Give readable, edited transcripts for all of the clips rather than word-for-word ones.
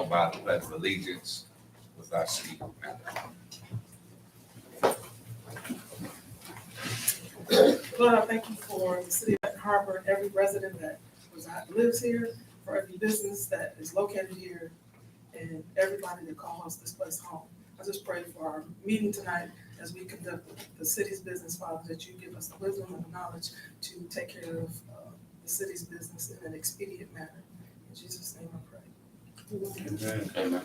followed by the pledge of allegiance with our city manager. Lord, I thank you for the city of Benton Harbor, every resident that lives here, for every business that is located here, and everybody that calls this place home. I just pray for our meeting tonight as we conduct the city's business, Father, that you give us the wisdom and the knowledge to take care of the city's business in an expedient manner. In Jesus' name I pray. Amen.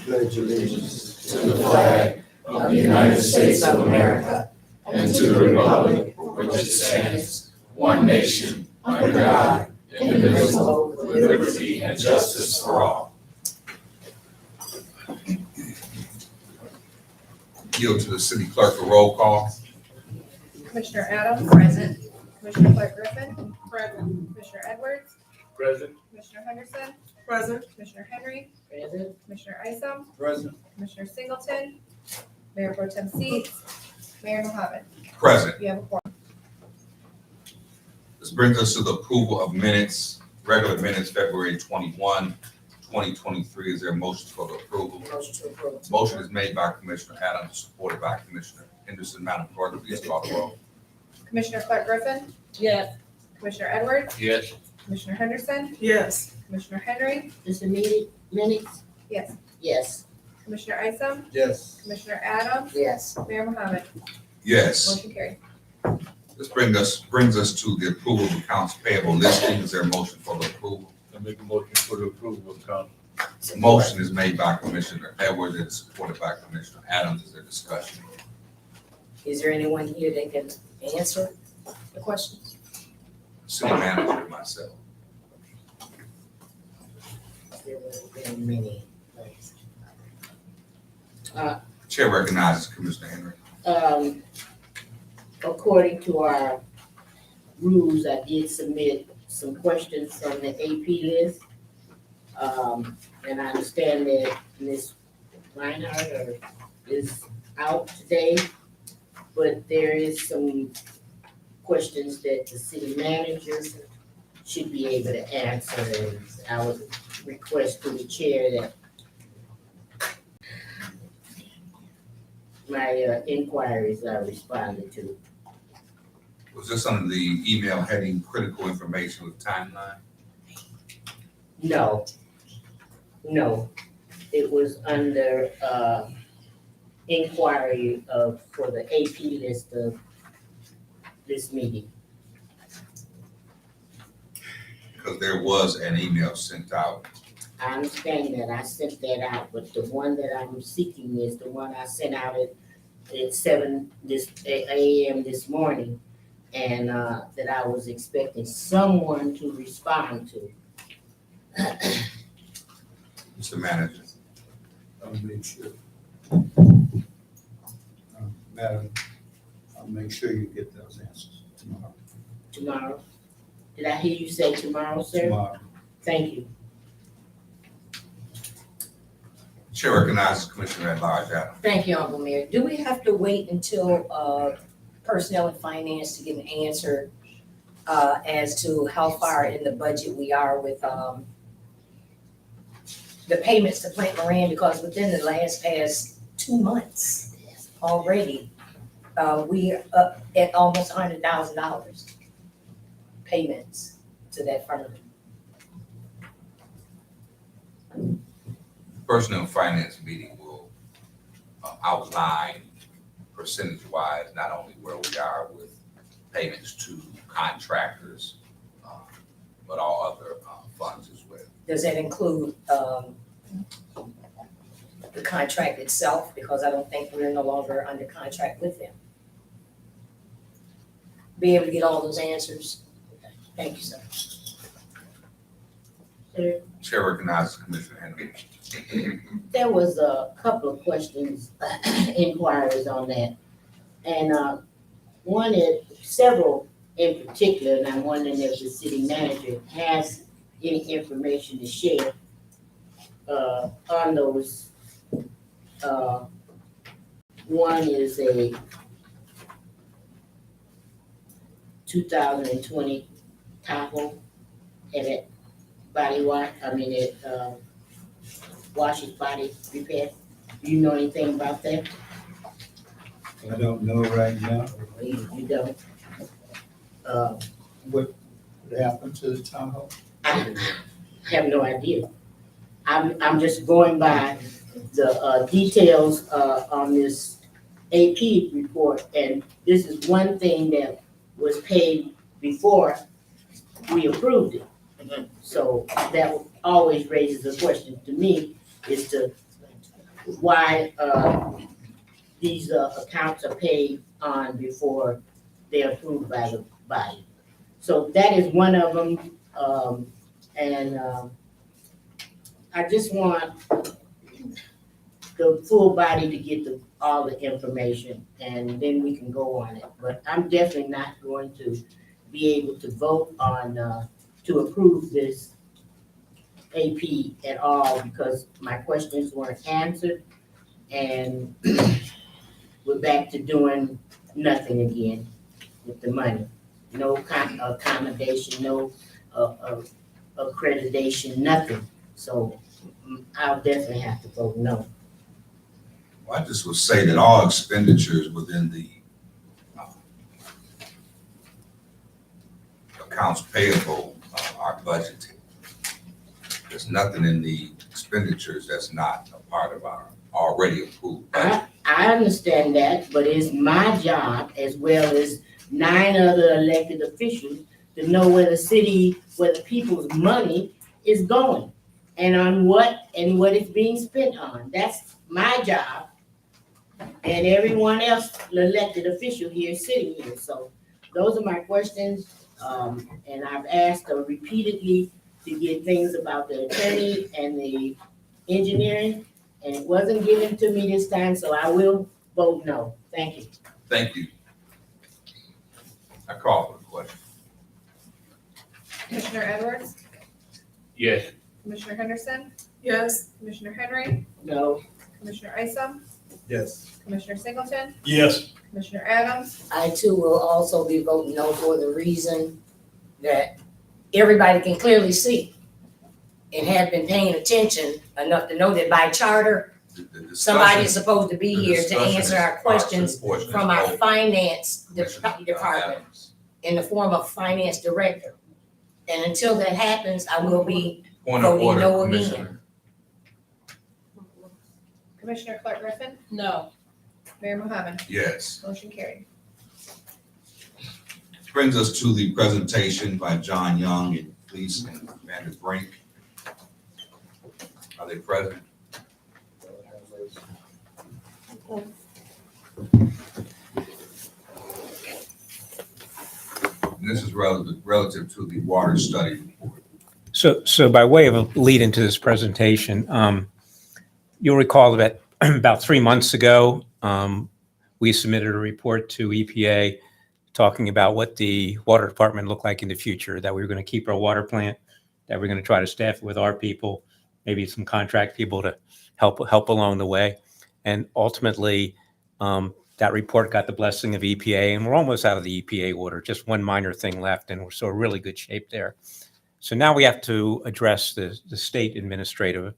Pledge allegiance to the flag of the United States of America and to the republic for which it stands, one nation, under God, indivisible, with liberty and justice for all. Yield to the city clerk for roll call. Commissioner Adams. Present. Commissioner Clark Griffin. Present. Commissioner Edwards. Present. Commissioner Henderson. Present. Commissioner Henry. Present. Commissioner Isom. present. Commissioner Singleton. Mayor Pro Tem Seats. Mayor Mohammed. Present. You have a quorum. This brings us to the approval of minutes, regular minutes, February 21, 2023. Is there a motion for the approval? Motion to approve. Motion is made by Commissioner Adams, supported by Commissioner Henderson. Madam Clerk, please call the roll. Commissioner Clark Griffin. Yes. Commissioner Edwards. Yes. Commissioner Henderson. Yes. Commissioner Henry. This immediate minutes? Yes. Yes. Commissioner Isom. Yes. Commissioner Adams. Yes. Mayor Mohammed. Yes. Motion carried. This brings us to the approval of accounts payable listing. Is there a motion for the approval? I make a motion for the approval of account. Motion is made by Commissioner Edwards and supported by Commissioner Adams. Is there discussion? Is there anyone here that can answer the questions? City manager and myself. There would have been many. Chair recognizes Commissioner Henry. According to our rules, I did submit some questions from the AP list. And I understand that Ms. Reinhardt is out today, but there is some questions that the city managers should be able to answer. And I would request to the chair that my inquiries are responded to. Was this under the email heading critical information with timeline? No, it was under, inquiry for the AP list of this meeting. Because there was an email sent out. I understand that, I sent that out, but the one that I'm seeking is the one I sent out at 7 a.m. this morning, and, that I was expecting someone to respond to. Mr. Manager. I'll make sure. Madam, I'll make sure you get those answers tomorrow. Tomorrow? Did I hear you say tomorrow, sir? Tomorrow. Thank you. Chair recognizes Commissioner at Large Adams. Thank you, Honorable Mayor. Do we have to wait until Personnel and Finance to get an answer as to how far in the budget we are with the payments to Plant Moran? Because within the past 2 months already, we are up at almost $100,000 payments to that firm. Personnel and Finance meeting will outline percentage-wise, not only where we are with payments to contractors, but all other funds as well. Does that include the contract itself? Because I don't think we're no longer under contract with them. Be able to get all those answers? Thank you, sir. Sir, Chair recognizes Commissioner Henry. there was a couple of questions, inquiries on that. And one is, several in particular, and I'm wondering if the city manager has any information to share on those. One is a 2020 Tahoe at Body Wash, washes body repair. Do you know anything about that? I don't know right now You don't? what happened to the town hall. I have no idea. I'm just going by the details on this AP report, and this is one thing that was paid before we approved it. So that always raises a question to me as to why these accounts are paid on before they're approved by the body. So that is one of them, and I just want the full body to get all the information, and then we can go on it. But I'm definitely not going to be able to vote on, to approve this AP at all, because my questions weren't answered, and we're back to doing nothing again with the money. No accommodation, no accreditation, nothing. So I'll definitely have to vote no. Well, I just would say that all expenditures within the accounts payable are budgeted. There's nothing in the expenditures that's not a part of our already approved budget. I understand that, but it's my job, as well as 9 other elected officials, to know where the people's money is going, and on what it's being spent on. That's my job, and everyone else, the elected official here sitting here. So those are my questions, and I've asked repeatedly to get things about the attorney and the engineering, and it wasn't given to me this time, so I will vote no. Thank you. Thank you. I call for the question. Commissioner Edwards, Yes. Commissioner Henderson, Yes, Commissioner Henry, No, Commissioner Isom, Yes. Commissioner Singleton, Yes. Commissioner Adams, I too will also be voting no for the reason that everybody can clearly see and have been paying attention enough to know that by charter, The somebody is discussion- supposed to be the here to discussion answer is our questions portion from is our open. finance Commissioner department Adams. in the form of finance director. And until that happens, I will be, Point of voting order, no again. Commissioner. Commissioner Clark Griffin, no. Mayor Mohammed, Yes. motion carried. Brings us to the presentation by John Young and Police and Commander Brink. Are they present? And this is relative to the water study report. So by way of a lead into this presentation, you'll recall that about 3 months ago, we submitted a report to EPA talking about what the water department looked like in the future, that we were going to keep our water plant, that we're going to try to staff it with our people, maybe some contract people to help along the way. And ultimately, that report got the blessing of EPA, and we're almost out of the EPA order, just one minor thing left, and we're so really good shape there. So now we have to address the state administrative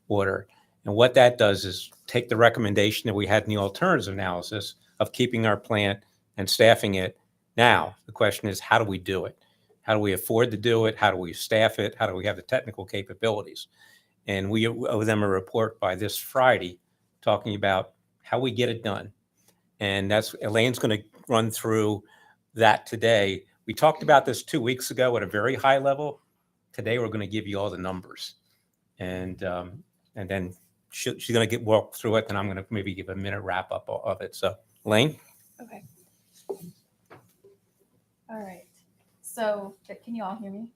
order. And what that does is take the recommendation that we had in the alternatives analysis of keeping our plant and staffing it. Now, the question is, how do we do it? How do we afford to do it? How do we staff it? How do we have the technical capabilities? And we owe them a report by this Friday talking about how we get it done. And that's, Elaine's going to run through that today. We talked about this 2 weeks ago at a very high level. Today, we're going to give you all the numbers. And then she's going to walk through it, and I'm going to maybe give a minute wrap up of it. So, Elaine? Okay. All right. So can you all hear me?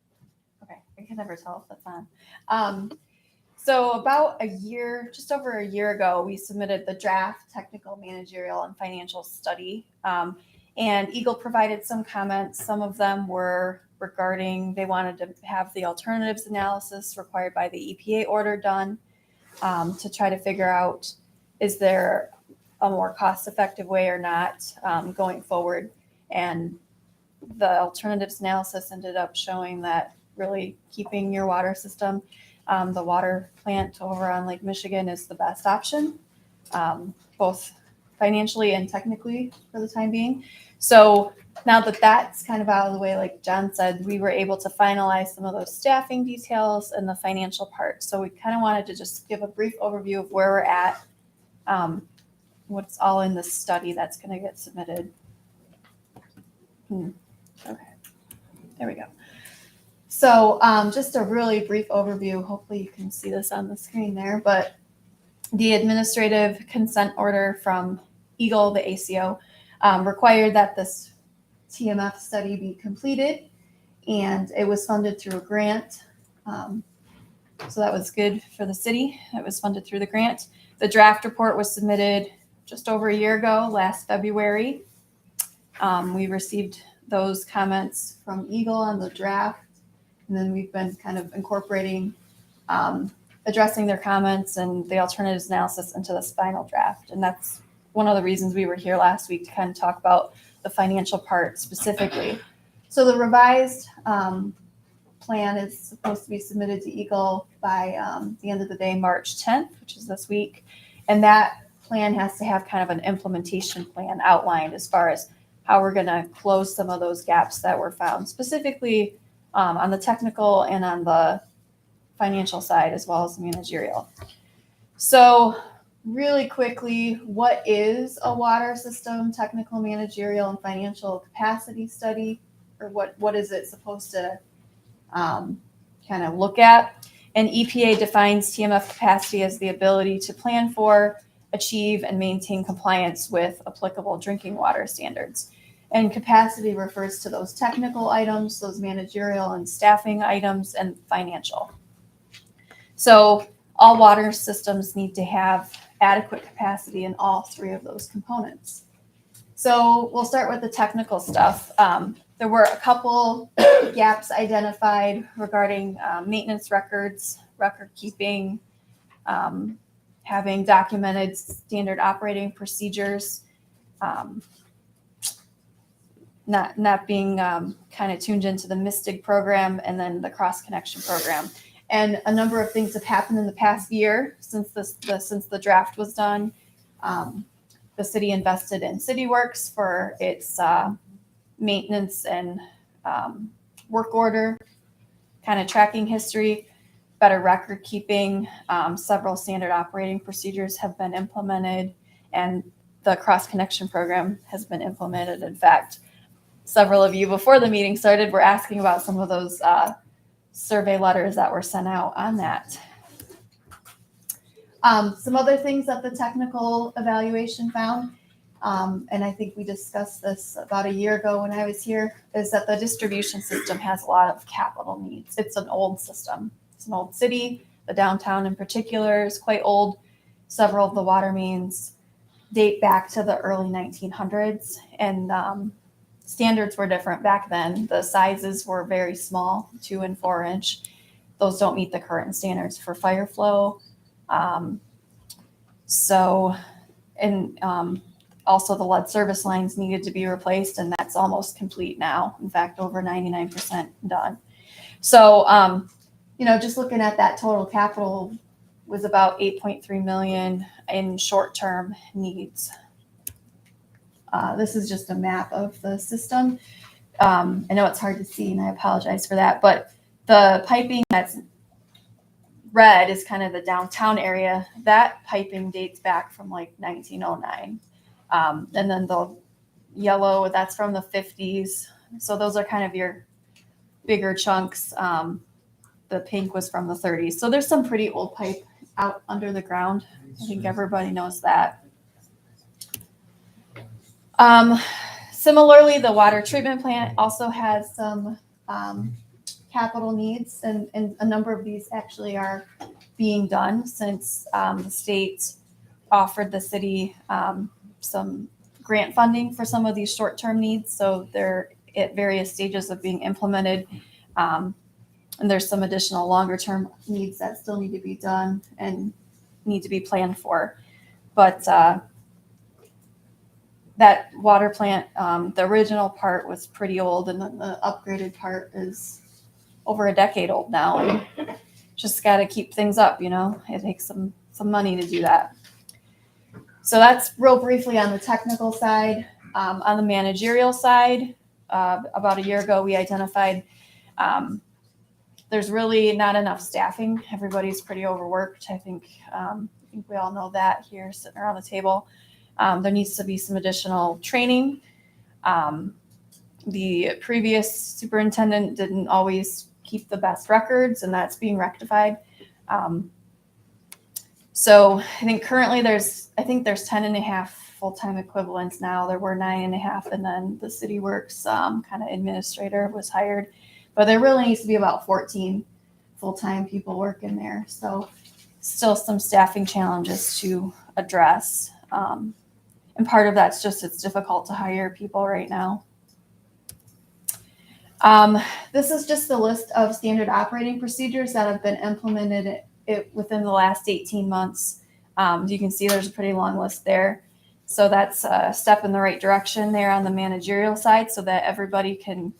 Okay. I can never tell if that's on. So about a year, just over a year ago, we submitted the draft technical, managerial, and financial study. And Eagle provided some comments. Some of them were regarding, they wanted to have the alternatives analysis required by the EPA order done to try to figure out, is there a more cost-effective way or not going forward? And the alternatives analysis ended up showing that really keeping your water system The water plant over on Lake Michigan is the best option, both financially and technically for the time being. So now that that's kind of out of the way, like John said, we were able to finalize some of those staffing details and the financial part. So we kind of wanted to just give a brief overview of where we're at, what's all in the study that's going to get submitted. Okay, there we go. So just a really brief overview. Hopefully you can see this on the screen there, but the administrative consent order from Eagle, the ACO, required that this TMF study be completed, and it was funded through a grant. So that was good for the city. It was funded through the grant. The draft report was submitted just over a year ago, last February. We received those comments from Eagle on the draft, and then we've been kind of incorporating, addressing their comments and the alternatives analysis into this final draft. And that's one of the reasons we were here last week, to kind of talk about the financial part specifically. So the revised plan is supposed to be submitted to Eagle by the end of the day, March 10th, which is this week. And that plan has to have kind of an implementation plan outlined as far as how we're going to close some of those gaps that were found, specifically on the technical and on the financial side, as well as managerial. So really quickly, what is a water system technical, managerial, and financial capacity study? Or what is it supposed to kind of look at? And EPA defines TMF capacity as the ability to plan for, achieve, and maintain compliance with applicable drinking water standards. And capacity refers to those technical items, those managerial and staffing items, and financial. So all water systems need to have adequate capacity in all three of those components. So we'll start with the technical stuff. There were a couple gaps identified regarding maintenance records, record keeping, having documented standard operating procedures, not being kind of tuned into the MISTIG program, and then the cross connection program. And a number of things have happened in the past year since the draft was done. The city invested in CityWorks for its maintenance and work order, kind of tracking history, better record keeping. Several standard operating procedures have been implemented, and the cross connection program has been implemented. In fact, several of you before the meeting started were asking about some of those survey letters that were sent out on that. Some other things that the technical evaluation found, and I think we discussed this about a year ago when I was here, is that the distribution system has a lot of capital needs. It's an old system. It's an old city. The downtown in particular is quite old. Several of the water mains date back to the early 1900s, and standards were different back then. The sizes were very small, 2 and 4 inch. Those don't meet the current standards for fire flow. Also the lead service lines needed to be replaced, and that's almost complete now. In fact, over 99% done. So, just looking at that total capital was about $8.3 million in short-term needs. This is just a map of the system. I know it's hard to see, and I apologize for that, but the piping that's red is kind of the downtown area. That piping dates back from like 1909. And then the yellow, that's from the 50s. So those are kind of your bigger chunks. The pink was from the 30s. So there's some pretty old pipe out under the ground. I think everybody knows that. Similarly, the water treatment plant also has some capital needs, and a number of these actually are being done since the state offered the city some grant funding for some of these short-term needs. So they're at various stages of being implemented. And there's some additional longer-term needs that still need to be done and need to be planned for. But that water plant, the original part was pretty old, and then the upgraded part is over a decade old now and just got to keep things up, it takes some money to do that. So that's real briefly on the technical side. On the managerial side, about a year ago, we identified there's really not enough staffing. Everybody's pretty overworked. I think we all know that here sitting around the table. There needs to be some additional training. The previous superintendent didn't always keep the best records, and that's being rectified. So I think currently there's 10 and a half full-time equivalents now. There were 9 and a half, and then the City Works kind of administrator was hired. But there really needs to be about 14 full-time people working there. So still some staffing challenges to address. And part of that's just it's difficult to hire people right now. This is just the list of standard operating procedures that have been implemented within the last 18 months. You can see there's a pretty long list there. So that's a step in the right direction there on the managerial side so that everybody can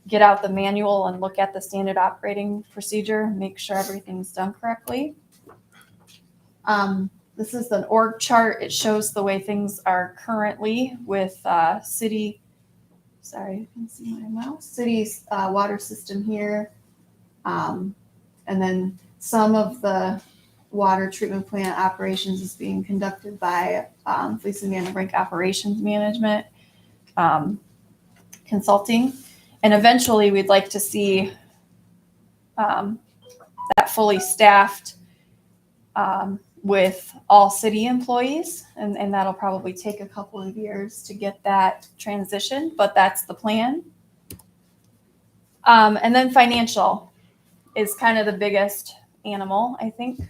get out the manual and look at the standard operating procedure, make sure everything's done correctly. This is an org chart. It shows the way things are currently with city, sorry, you can see my mouse, city's water system here. And then some of the water treatment plant operations is being conducted by Fleece and Vandenbrink Operations Management Consulting. And eventually we'd like to see that fully staffed with all city employees. And that'll probably take a couple of years to get that transition, but that's the plan. And then financial is kind of the biggest animal, I think,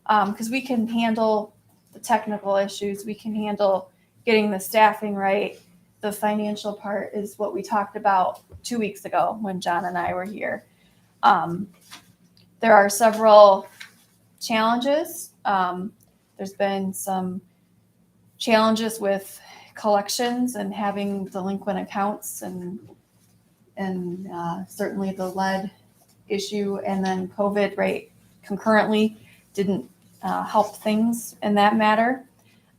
because we can handle the technical issues. We can handle getting the staffing right. The financial part is what we talked about 2 weeks ago when John and I were here. There are several challenges. There's been some challenges with collections and having delinquent accounts and certainly the lead issue and then COVID right concurrently didn't help things in that matter.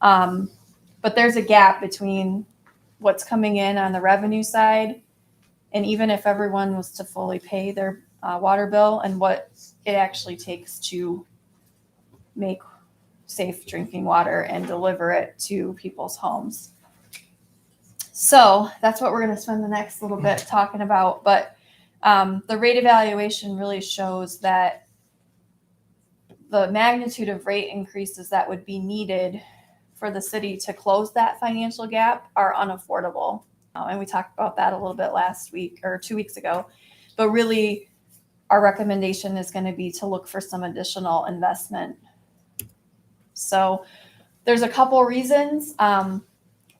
But there's a gap between what's coming in on the revenue side, and even if everyone was to fully pay their water bill and what it actually takes to make safe drinking water and deliver it to people's homes. So that's what we're going to spend the next little bit talking about. But the rate evaluation really shows that the magnitude of rate increases that would be needed for the city to close that financial gap are unaffordable. And we talked about that a little bit last week or 2 weeks ago. But really, our recommendation is going to be to look for some additional investment. So there's a couple reasons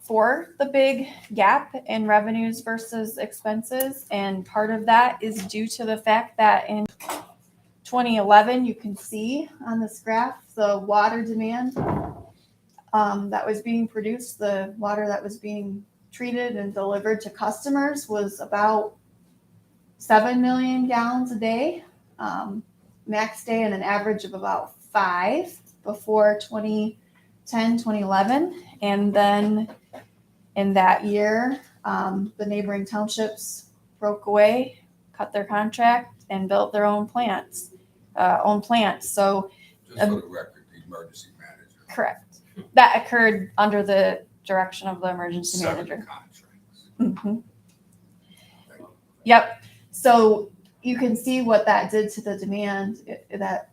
for the big gap in revenues versus expenses. And part of that is due to the fact that in 2011, you can see on this graph, the water demand that was being produced, the water that was being treated and delivered to customers was about 7 million gallons a day, max day, and an average of about 5 before 2010, 2011. And then in that year, the neighboring townships broke away, cut their contract, and built their own plants. So, Just for the record, the emergency manager. correct. That occurred under the direction of the emergency Seven manager. contracts. Mm-hmm. Yep. So you can see what that did to the demand, that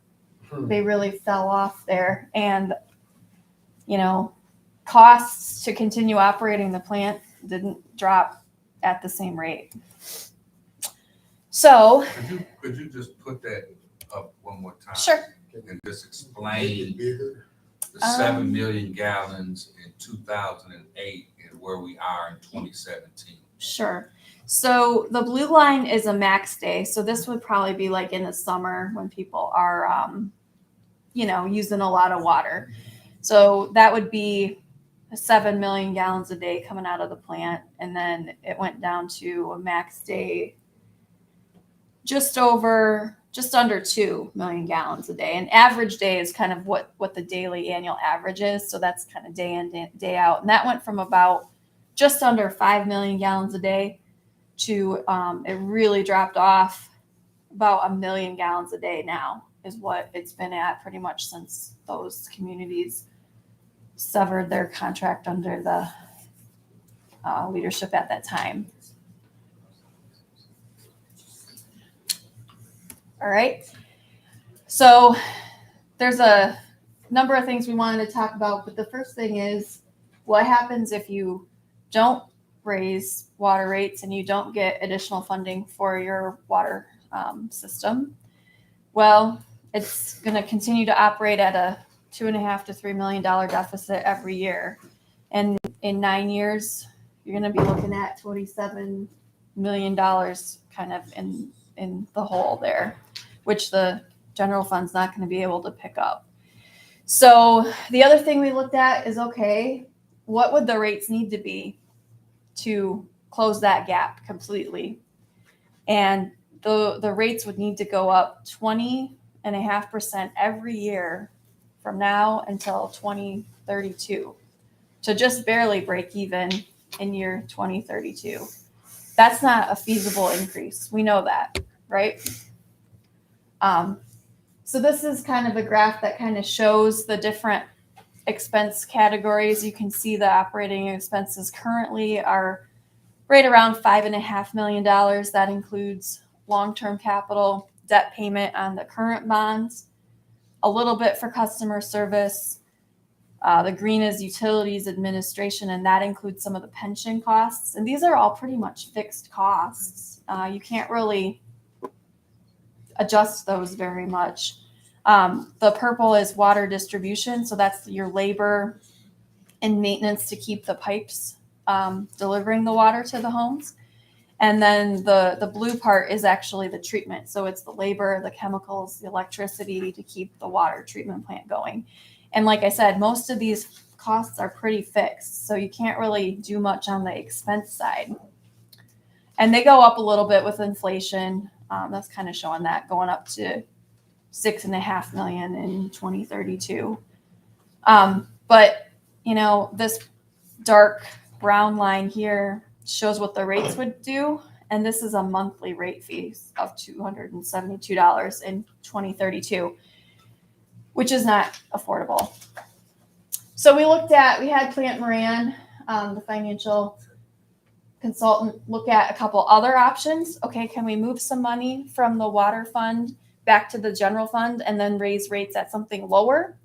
they really fell off there. And, costs to continue operating the plant didn't drop at the same rate. So, Could you just put that up one more time? sure. And just explain the 7 million gallons in 2008 and where we are in 2017. Sure. So the blue line is a max day. So this would probably be like in the summer when people are, using a lot of water. So that would be 7 million gallons a day coming out of the plant. And then it went down to a max day just over just under 2 million gallons a day. And average day is kind of what the daily annual average is. So that's kind of day in, day out. And that went from about just under 5 million gallons a day to it really dropped off about 1 million gallons a day now is what it's been at pretty much since those communities severed their contract under the leadership at that time. All right. So there's a number of things we wanted to talk about, but the first thing is what happens if you don't raise water rates and you don't get additional funding for your water system? Well, it's going to continue to operate at a $2.5 to $3 million deficit every year. And in 9 years, you're going to be looking at $27 million kind of in the hole there, which the general fund's not going to be able to pick up. So the other thing we looked at is, okay, what would the rates need to be to close that gap completely? And the rates would need to go up 20.5% every year from now until 2032 to just barely break even in year 2032. That's not a feasible increase. We know that, right? So this is kind of a graph that kind of shows the different expense categories. You can see the operating expenses currently are right around $5.5 million. That includes long-term capital, debt payment on the current bonds, a little bit for customer service. The green is utilities administration, and that includes some of the pension costs. And these are all pretty much fixed costs. You can't really adjust those very much. The purple is water distribution. So that's your labor and maintenance to keep the pipes delivering the water to the homes. And then the blue part is actually the treatment. So it's the labor, the chemicals, the electricity to keep the water treatment plant going. And like I said, most of these costs are pretty fixed. So you can't really do much on the expense side. And they go up a little bit with inflation. That's kind of showing that going up to $6.5 million in 2032. But, you know, this dark brown line here shows what the rates would do. And this is a monthly rate fee of $272 in 2032, which is not affordable. So we had Plant Moran, the financial consultant, look at a couple other options. Okay, can we move some money from the water fund back to the general fund and then raise rates at something lower?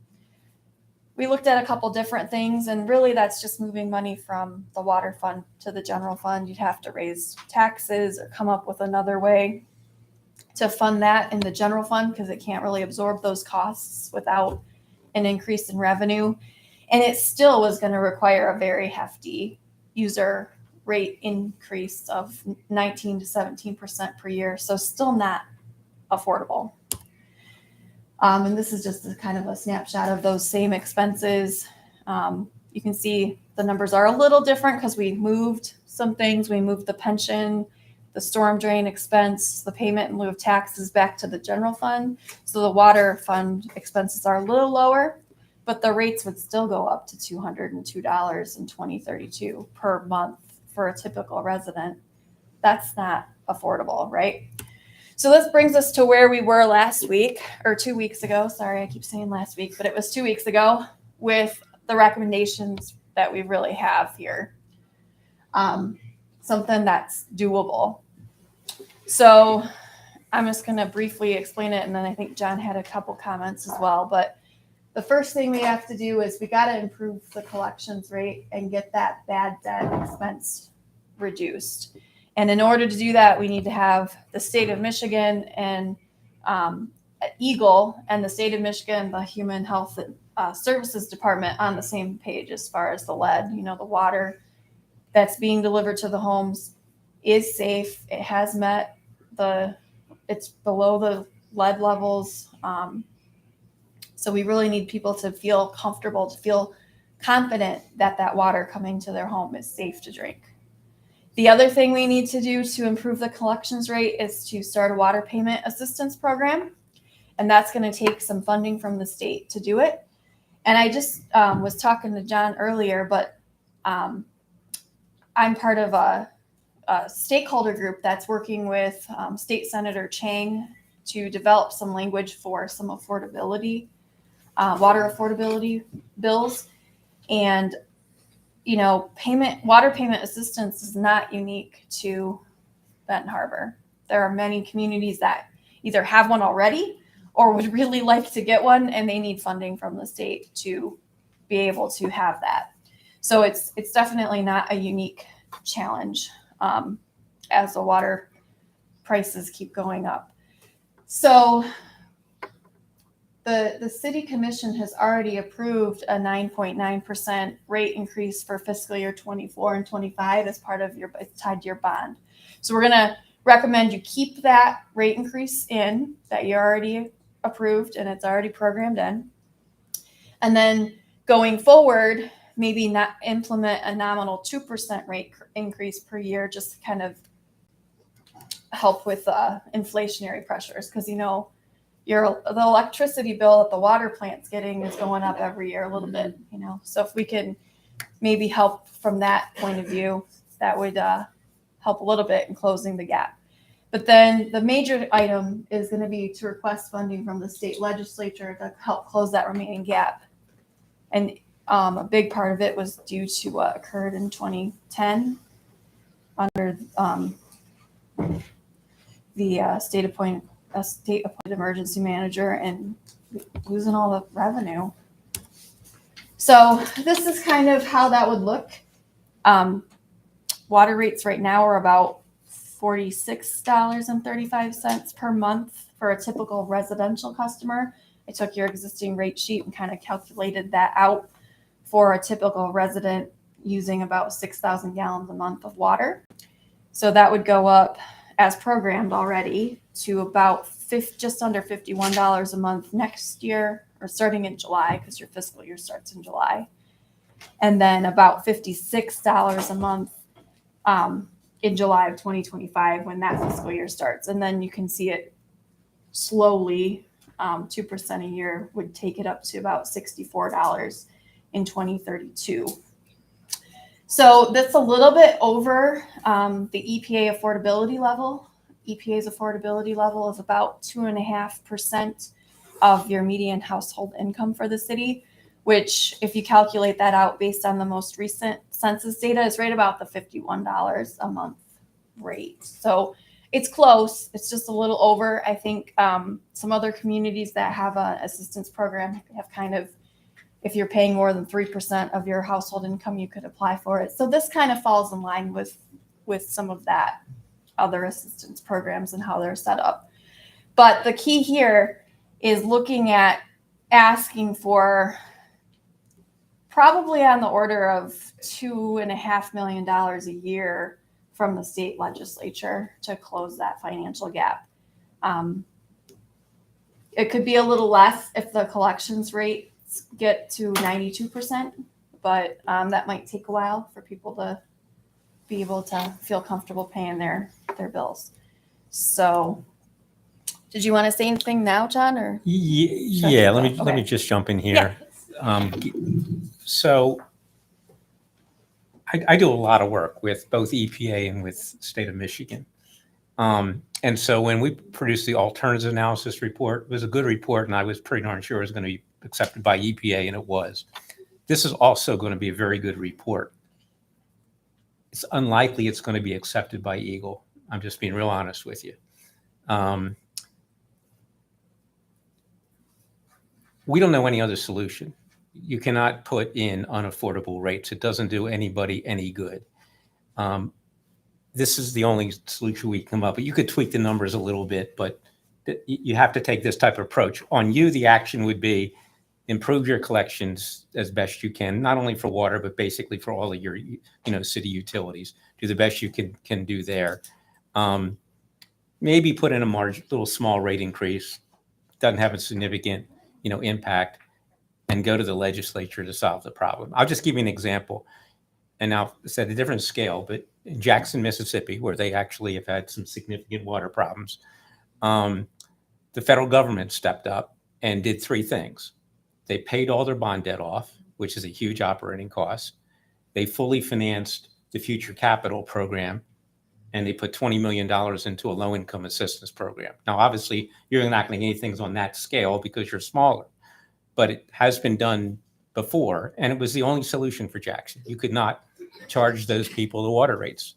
We looked at a couple different things, and really that's just moving money from the water fund to the general fund. You'd have to raise taxes or come up with another way to fund that in the general fund because it can't really absorb those costs without an increase in revenue. And it still was going to require a very hefty user rate increase of 19 to 17% per year. So still not affordable. And this is just a kind of a snapshot of those same expenses. You can see the numbers are a little different because we moved some things. We moved the pension, the storm drain expense, the payment in lieu of taxes back to the general fund. So the water fund expenses are a little lower, but the rates would still go up to $202 in 2032 per month for a typical resident. That's not affordable, right? So this brings us to where we were last week, or 2 weeks ago. Sorry, I keep saying last week, but it was 2 weeks ago with the recommendations that we really have here. Something that's doable. So I'm just going to briefly explain it, and then I think John had a couple comments as well. But the first thing we have to do is we got to improve the collections rate and get that bad debt expense reduced. And in order to do that, we need to have the state of Michigan and EGLE and the state of Michigan, the Human Health Services Department on the same page as far as the lead. You know, the water that's being delivered to the homes is safe. It has met it's below the lead levels. So we really need people to feel comfortable, to feel confident that that water coming to their home is safe to drink. The other thing we need to do to improve the collections rate is to start a water payment assistance program. And that's going to take some funding from the state to do it. And I just was talking to John earlier, but I'm part of a stakeholder group that's working with State Senator Chang to develop some language for some affordability, water affordability bills. And, you know, water payment assistance is not unique to Benton Harbor. There are many communities that either have one already or would really like to get one, and they need funding from the state to be able to have that. So it's definitely not a unique challenge as the water prices keep going up. So the city commission has already approved a 9.9% rate increase for fiscal year 24 and 25 as part of it's tied to your bond. So we're gonna recommend you keep that rate increase in that you already approved and it's already programmed in. And then going forward, maybe not implement a nominal 2% rate increase per year, just to kind of help with inflationary pressures. Because, you know, the electricity bill that the water plant's getting is going up every year a little bit, you know. So if we can maybe help from that point of view, that would help a little bit in closing the gap. But then the major item is going to be to request funding from the state legislature to help close that remaining gap. And a big part of it was due to what occurred in 2010 under the state-appointed emergency manager and losing all the revenue. So this is kind of how that would look. Water rates right now are about $46.35 per month for a typical residential customer. I took your existing rate sheet and kind of calculated that out for a typical resident using about 6,000 gallons a month of water. So that would go up as programmed already to about just under $51 a month next year, or starting in July, because your fiscal year starts in July. And then about $56 a month in July of 2025 when that fiscal year starts. And then you can see it slowly, 2% a year would take it up to about $64 in 2032. So that's a little bit over the EPA affordability level. EPA's affordability level is about 2.5% of your median household income for the city, which if you calculate that out based on the most recent census data is right about the $51 a month rate. So it's close. It's just a little over. I think some other communities that have an assistance program have kind of, if you're paying more than 3% of your household income, you could apply for it. So this kind of falls in line with some of that other assistance programs and how they're set up. But the key here is looking at asking for probably on the order of $2.5 million a year from the state legislature to close that financial gap. It could be a little less if the collections rates get to 92%, but that might take a while for people to be able to feel comfortable paying their bills. So did you want to say anything now, John, or? Yeah, let me Okay. just jump in here. So I do a lot of work with both EPA and with state of Michigan. And so when we produced the alternatives analysis report, it was a good report, and I was pretty darn sure it was going to be accepted by EPA, and it was. This is also going to be a very good report. It's unlikely it's going to be accepted by Eagle. I'm just being real honest with you. We don't know any other solution. You cannot put in unaffordable rates. It doesn't do anybody any good. This is the only solution we come up with. You could tweak the numbers a little bit, but you have to take this type of approach. On you, the action would be improve your collections as best you can, not only for water, but basically for all of your city utilities. Do the best you can do there. Maybe put in a little small rate increase. Doesn't have a significant impact, and go to the legislature to solve the problem. I'll just give you an example. and now it's at a different scale, but in Jackson, Mississippi, where they actually have had some significant water problems, the federal government stepped up and did three things. They paid all their bond debt off, which is a huge operating cost. They fully financed the future capital program, and they put $20 million into a low-income assistance program. Now, obviously, you're not going to get anything on that scale because you're smaller, but it has been done before, and it was the only solution for Jackson. You could not charge those people the water rates.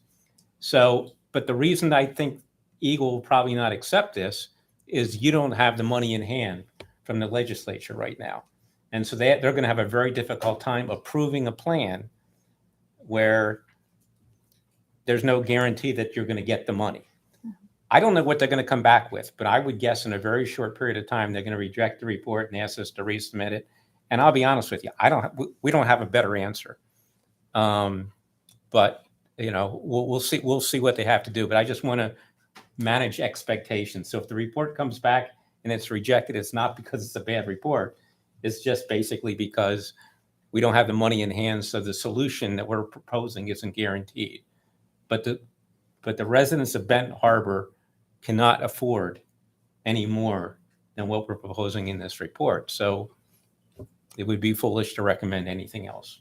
So, but the reason I think Eagle will probably not accept this is you don't have the money in hand from the legislature right now. And so they're going to have a very difficult time approving a plan where there's no guarantee that you're going to get the money. I don't know what they're going to come back with, but I would guess in a very short period of time, they're going to reject the report and ask us to resubmit it. And I'll be honest with you, we don't have a better answer. But you know, we'll see what they have to do. But I just want to manage expectations. So if the report comes back and it's rejected, it's not because it's a bad report. It's just basically because we don't have the money in hand. So the solution that we're proposing isn't guaranteed. But the residents of Benton Harbor cannot afford any more than what we're proposing in this report. So it would be foolish to recommend anything else.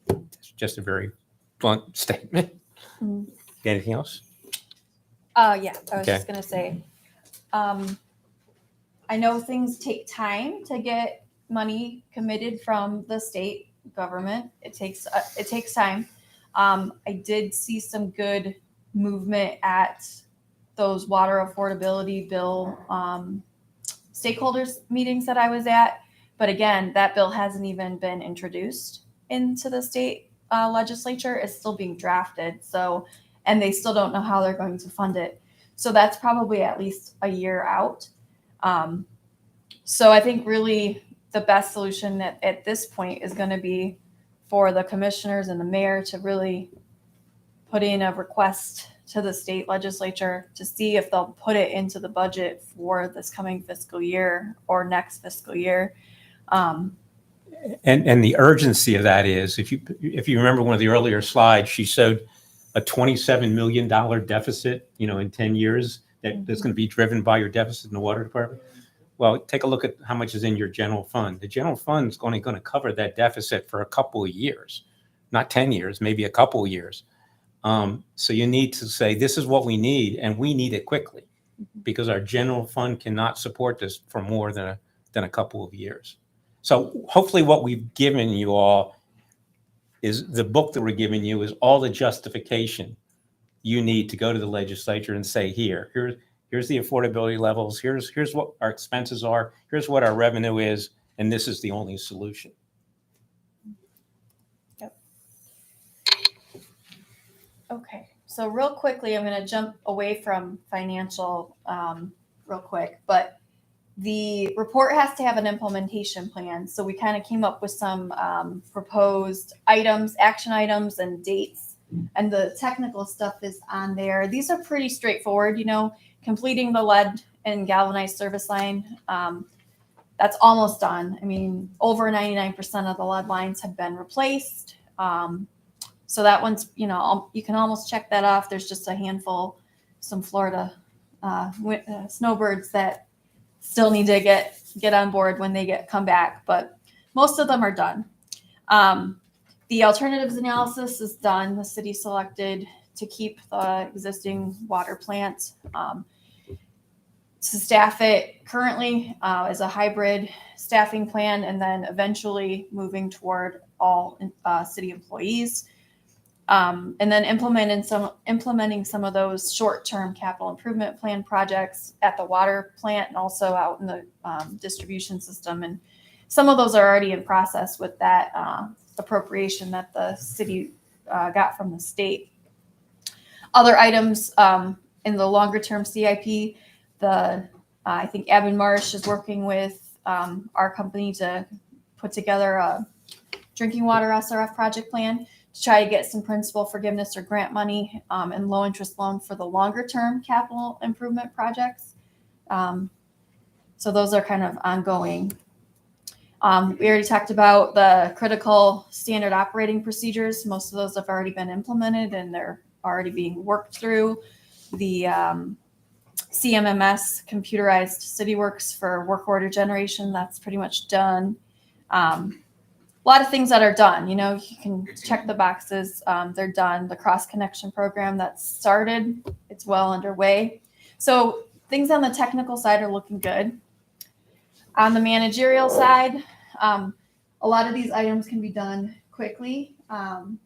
It's just a very blunt statement. Mhm. Anything else? Yeah, I was Okay. just gonna say, I know things take time to get money committed from the state government. It takes time. I did see some good movement at those water affordability bill stakeholders meetings that I was at. But again, that bill hasn't even been introduced into the state legislature. It's still being drafted. So, and they still don't know how they're going to fund it. So that's probably at least a year out. So I think really the best solution at this point is going to be for the commissioners and the mayor to really put in a request to the state legislature to see if they'll put it into the budget for this coming fiscal year or next fiscal year. And the urgency of that is, if you remember one of the earlier slides, she showed a $27 million deficit, in 10 years that's going to be driven by your deficit in the water department. Well, take a look at how much is in your general fund. The general fund is only going to cover that deficit for a couple of years, not 10 years, maybe a couple of years. So you need to say, this is what we need, and we need it quickly, because our general fund cannot support this for more than a couple of years. So hopefully what we've given you all is the book that we're giving you is all the justification you need to go to the legislature and say, here's the affordability levels, here's what our expenses are, here's what our revenue is, and this is the only solution. Yep. Okay, so real quickly, I'm going to jump away from financial real quick, but the report has to have an implementation plan. So we kind of came up with some proposed items, action items, and dates. And the technical stuff is on there. These are pretty straightforward, completing the lead and galvanized service line. That's almost done. I mean, over 99% of the lead lines have been replaced. So that one's, you can almost check that off. There's just a handful, some Florida snowbirds that still need to get on board when they come back, but most of them are done. The alternatives analysis is done. The city selected to keep the existing water plant. To staff it currently as a hybrid staffing plan, and then eventually moving toward all city employees. And then implementing some of those short-term capital improvement plan projects at the water plant and also out in the distribution system. And some of those are already in process with that appropriation that the city got from the state. Other items in the longer-term CIP, I think Abin Marsh is working with our company to put together a drinking water SRF project plan to try to get some principal forgiveness or grant money and low interest loan for the longer term capital improvement projects. So those are kind of ongoing. We already talked about the critical standard operating procedures. Most of those have already been implemented and they're already being worked through. The CMMS, computerized CityWorks for work order generation, that's pretty much done. A lot of things that are done, you know, you can check the boxes, they're done. The cross connection program that started, it's well underway. So things on the technical side are looking good. On the managerial side, a lot of these items can be done quickly and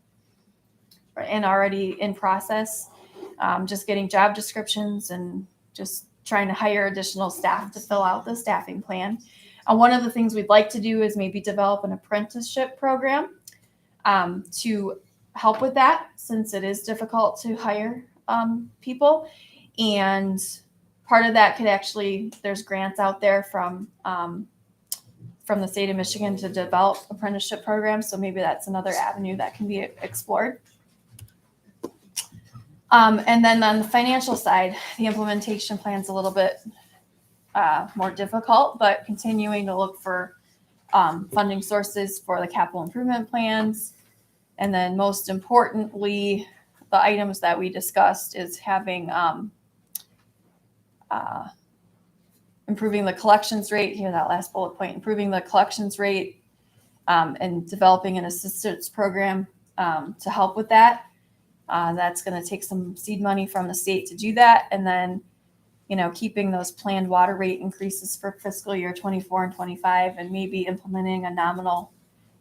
already in process. Just getting job descriptions and just trying to hire additional staff to fill out the staffing plan. One of the things we'd like to do is maybe develop an apprenticeship program to help with that, since it is difficult to hire people. And part of that could actually, there's grants out there from the state of Michigan to develop apprenticeship programs. So maybe that's another avenue that can be explored. And then on the financial side, the implementation plan's a little bit more difficult, but continuing to look for funding sources for the capital improvement plans. And then most importantly, the items that we discussed is having improving the collections rate, here that last bullet point, improving the collections rate and developing an assistance program to help with that. That's going to take some seed money from the state to do that. And then, you know, keeping those planned water rate increases for fiscal year 24 and 25, and maybe implementing a nominal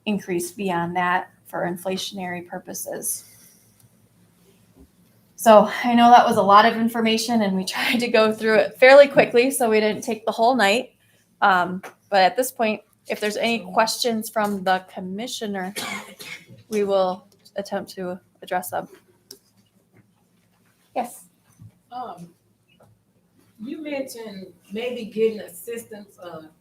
increase beyond that for inflationary purposes. So I know that was a lot of information and we tried to go through it fairly quickly, so we didn't take the whole night. But at this point, if there's any questions from the commissioner, we will attempt to address them. Yes. You mentioned maybe getting assistance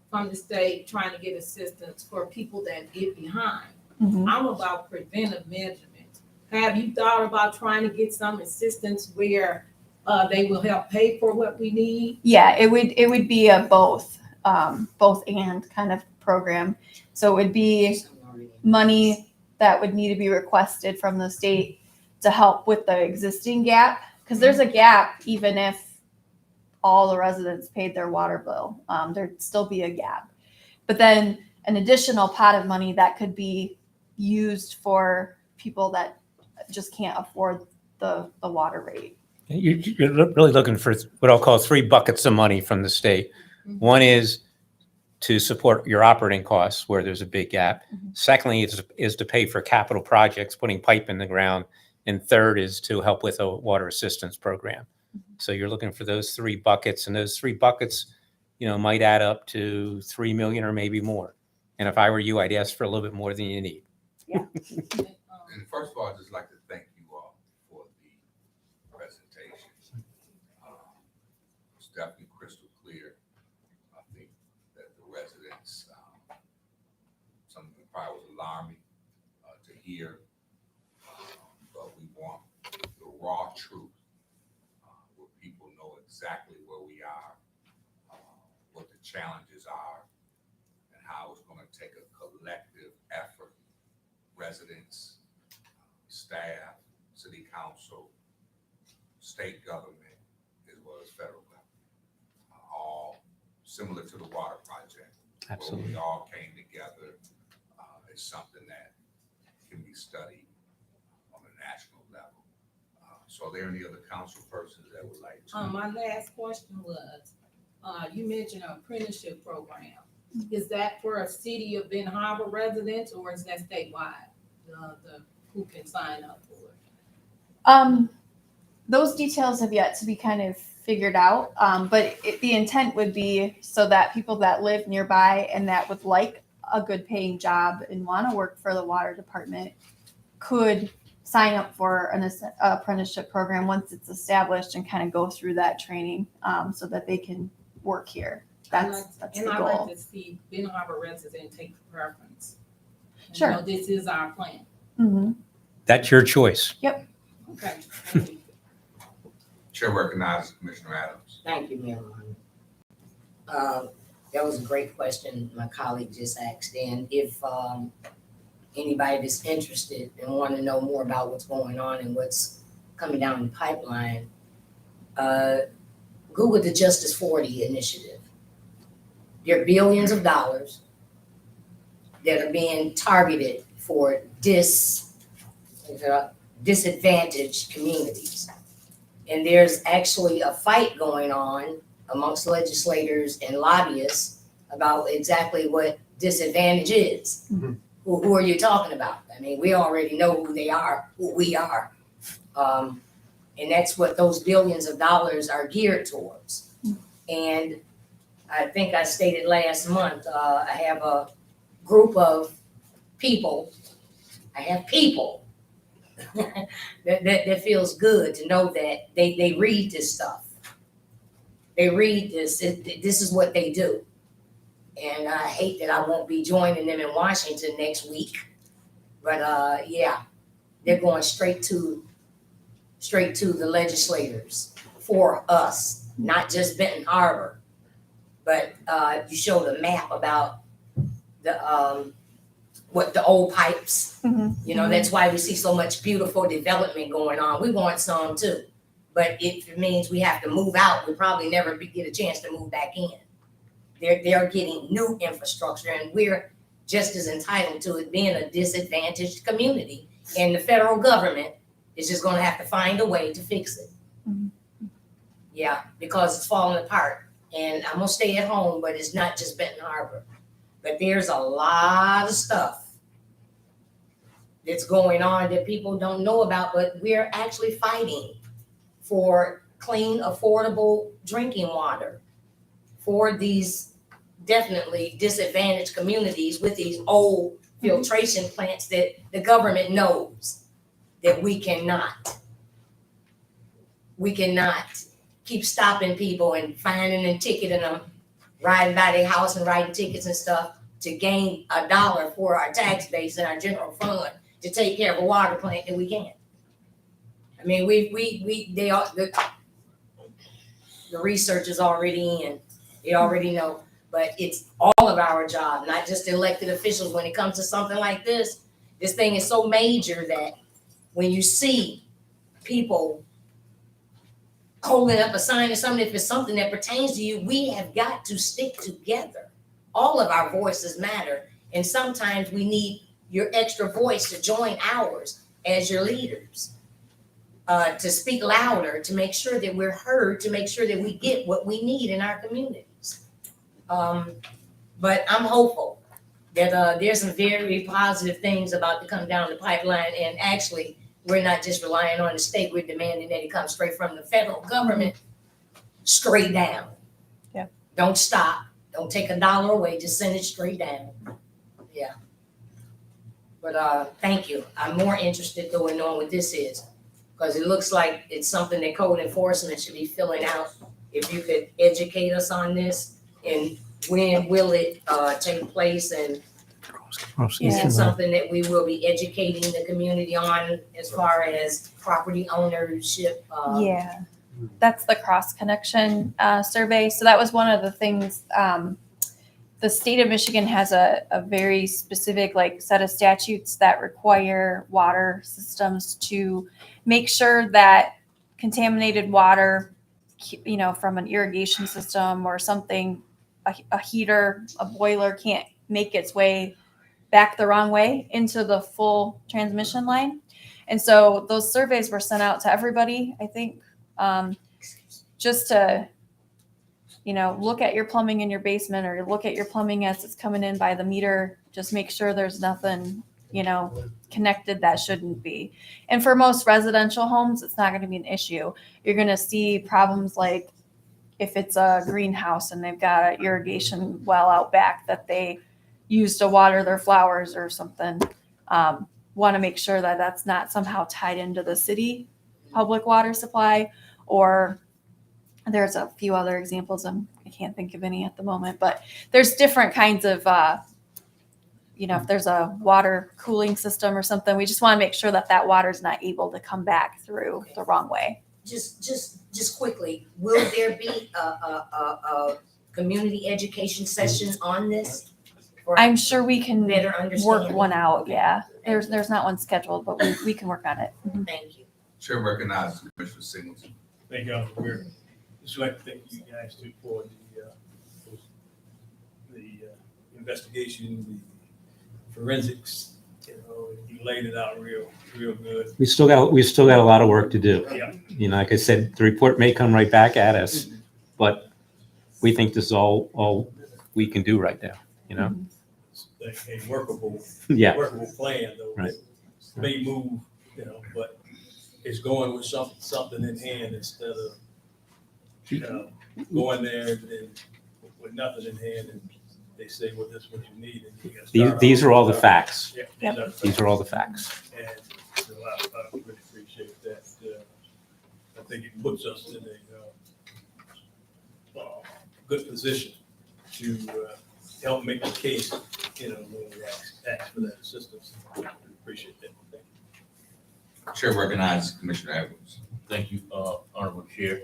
from the state, trying to get assistance for people that get behind. Mm-hmm. I'm about preventive measurement. Have you thought about trying to get some assistance where they will help pay for what we need? Yeah, it would be a both and kind of program. So it would be money that would need to be requested from the state to help with the existing gap, because there's a gap even if all the residents paid their water bill. There'd still be a gap. But then an additional pot of money that could be used for people that just can't afford the water rate. You're really looking for what I'll call 3 buckets of money from the state. Mm-hmm. One is to support your operating costs where there's a big gap. Mm-hmm. Secondly, is to pay for capital projects, putting pipe in the ground. And third is to help with a water assistance program. Mm-hmm. So you're looking for those 3 buckets, and those 3 buckets, you know, might add up to 3 million or maybe more. And if I were you, I'd ask for a little bit more than you need. And first of all, I'd just like to thank you all for the presentation. It's definitely crystal clear. I think that the residents, some of it probably was alarming to hear, but we want the raw truth, where people know exactly where we are, what the challenges are, and how it's going to take a collective effort. Residents, staff, city council, state government, as well as federal government, all similar to the water project. Absolutely. Where we all came together is something that can be studied on a national level. So are there any other council persons that would like to? My last question was, you mentioned an apprenticeship program. Is that for a city of Ben Harbor residents, or is that statewide? Who can sign up for it? Those details have yet to be kind of figured out, but the intent would be so that people that live nearby and that would like a good paying job and want to work for the water department could sign up for an apprenticeship program once it's established and kind of go through that training so that they can work here. That's the And I'd goal. like to see Ben Harbor residents take the preference. Sure. You know, this is our plan. Mm-hmm. That's your choice. Okay. Thank you. Chair recognizes Commissioner Adams. Thank you, Mayor. That was a great question my colleague just asked. And if anybody that's interested and want to know more about what's going on and what's coming down the pipeline, Google the Justice 40 initiative. There are billions of dollars that are being targeted for disadvantaged communities. And there's actually a fight going on amongst legislators and lobbyists about exactly what disadvantage is. Mhm. Who are you talking about? I mean, we already know who they are, who we are. And that's what those billions of dollars are geared towards. And I think I stated last month, I have a group of people, that feels good to know that they read this stuff. They read this, this is what they do. And I hate that I won't be joining them in Washington next week. But yeah, they're going straight to the legislators for us, not just Benton Harbor. But you showed a map about the what the old pipes. You know, that's why we see so much beautiful development going on. We want some too. But if it means we have to move out, we probably never get a chance to move back in. They're getting new infrastructure, and we're just as entitled to it being a disadvantaged community. And the federal government is just gonna have to find a way to fix it. Yeah, because it's falling apart. And I'm gonna stay at home, but it's not just Benton Harbor. But there's a lot of stuff that's going on that people don't know about, but we're actually fighting for clean, affordable drinking water for these definitely disadvantaged communities with these old filtration plants that the government knows that we cannot keep stopping people and finding and ticketing them, riding by their house and writing tickets and stuff to gain $1 for our tax base and our general fund to take care of a water plant that we can't. I mean, the research is already in. They already know, but it's all of our job, not just elected officials. When it comes to something like this thing is so major that when you see people holding up a sign or something, if it's something that pertains to you, we have got to stick together. All of our voices matter, and sometimes we need your extra voice to join ours as your leaders, to speak louder, to make sure that we're heard, to make sure that we get what we need in our communities. But I'm hopeful that there's some very positive things about to come down the pipeline, and actually, we're not just relying on the state, we're demanding that it comes straight from the federal government, straight down. Yeah. Don't stop, don't take $1 away, just send it straight down. Yeah. But thank you. I'm more interested though in knowing what this is, because it looks like it's something that code enforcement should be filling out. If you could educate us on this, and when will it take place, and Yeah. something that we will be educating the community on as far as property ownership. Yeah, that's the cross connection survey. So that was one of the things. The state of Michigan has a very specific set of statutes that require water systems to make sure that contaminated water, from an irrigation system or something, a heater, a boiler can't make its way back the wrong way into the full transmission line. And so those surveys were sent out to everybody, I think, just to, look at your plumbing in your basement, or look at your plumbing as it's coming in by the meter. Just make sure there's nothing, connected that shouldn't be. And for most residential homes, it's not going to be an issue. You're going to see problems like if it's a greenhouse and they've got an irrigation well out back that they use to water their flowers or something. Want to make sure that that's not somehow tied into the city public water supply. Or there's a few other examples. I can't think of any at the moment, but there's different kinds of, if there's a water cooling system or something, we just want to make sure that that water is not able to come back through the wrong way. Just quickly, will there be a community education sessions on this? For I'm sure we can better work understanding? one out, yeah. There's not one scheduled, but we can work on it. Thank you. Chair recognizes Commissioner Singleton. Thank you, Honorable Mayor. Just like to thank you guys too for the investigation, the forensics. You know, you laid it out real good. We still got a lot of work to do. Yeah. You know, like I said, the report may come right back at us, but we think this is all we can do right now, you know? A workable Yeah, workable plan though. Right. May move, you know, but it's going with something in hand instead of going there and with nothing in hand and they say, well, this is what you need. And you gotta start these off. are all the facts. Yeah, These are all the facts. And so I really appreciate that. I think it puts us in a good position to help make the case, you know, when we ask for that assistance. I appreciate that. Thank you. Chair recognizes Commissioner Edwards. Thank you, Honorable Chair.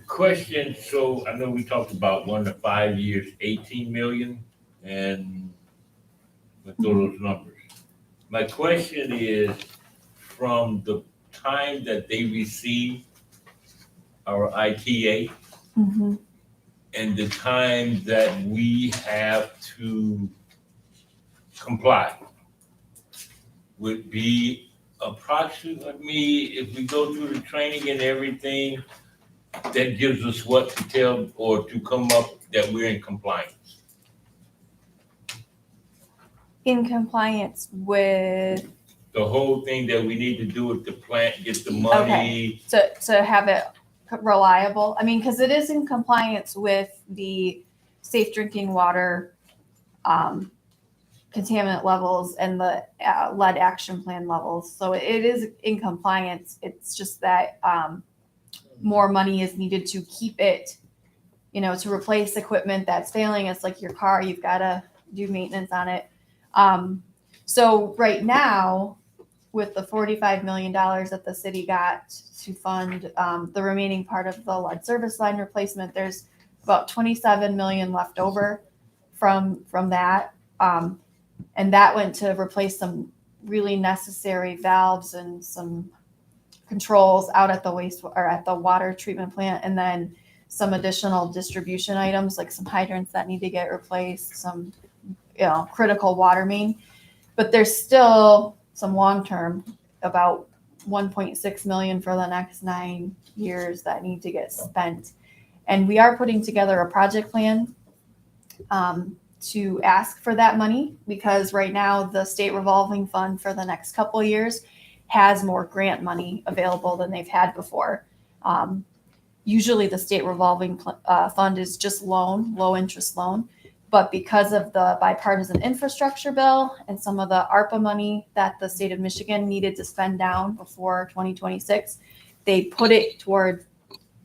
Question, so I know we talked about 1 to 5 years, 18 million, and with those numbers. My question is, from the time that they receive our ITA Mhm. and the time that we have to comply, would be approximately, if we go through the training and everything, that gives us what to tell or to come up that we're in compliance. In compliance with, The whole thing that we need to do with the plant, get the money. to have it reliable. I mean, because it is in compliance with the safe drinking water contaminant levels and the lead action plan levels. So it is in compliance. It's just that more money is needed to keep it, you know, to replace equipment that's failing. It's like your car, you've got to do maintenance on it. So right now, with the $45 million that the city got to fund the remaining part of the lead service line replacement, there's about 27 million left over from that. And that went to replace some really necessary valves and some controls out at the water treatment plant, and then some additional distribution items like some hydrants that need to get replaced, some critical water main. But there's still some long-term, about 1.6 million for the next 9 years that need to get spent. And we are putting together a project plan to ask for that money, because right now the state revolving fund for the next couple of years has more grant money available than they've had before. Usually the state revolving fund is just low interest loan. But because of the bipartisan infrastructure bill and some of the ARPA money that the state of Michigan needed to spend down before 2026, they put it toward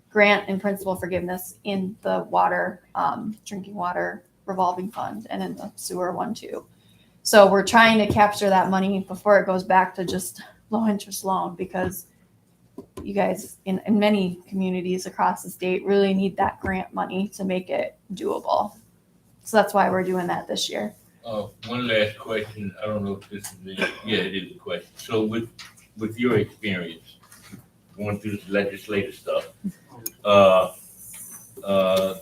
grant and principal forgiveness in the water, drinking water revolving fund, and in the sewer one too. So we're trying to capture that money before it goes back to just low interest loan, because you guys in many communities across the state really need that grant money to make it doable. So that's why we're doing that this year. One last question. I don't know if this is it is a question. So with your experience going through this legislative stuff,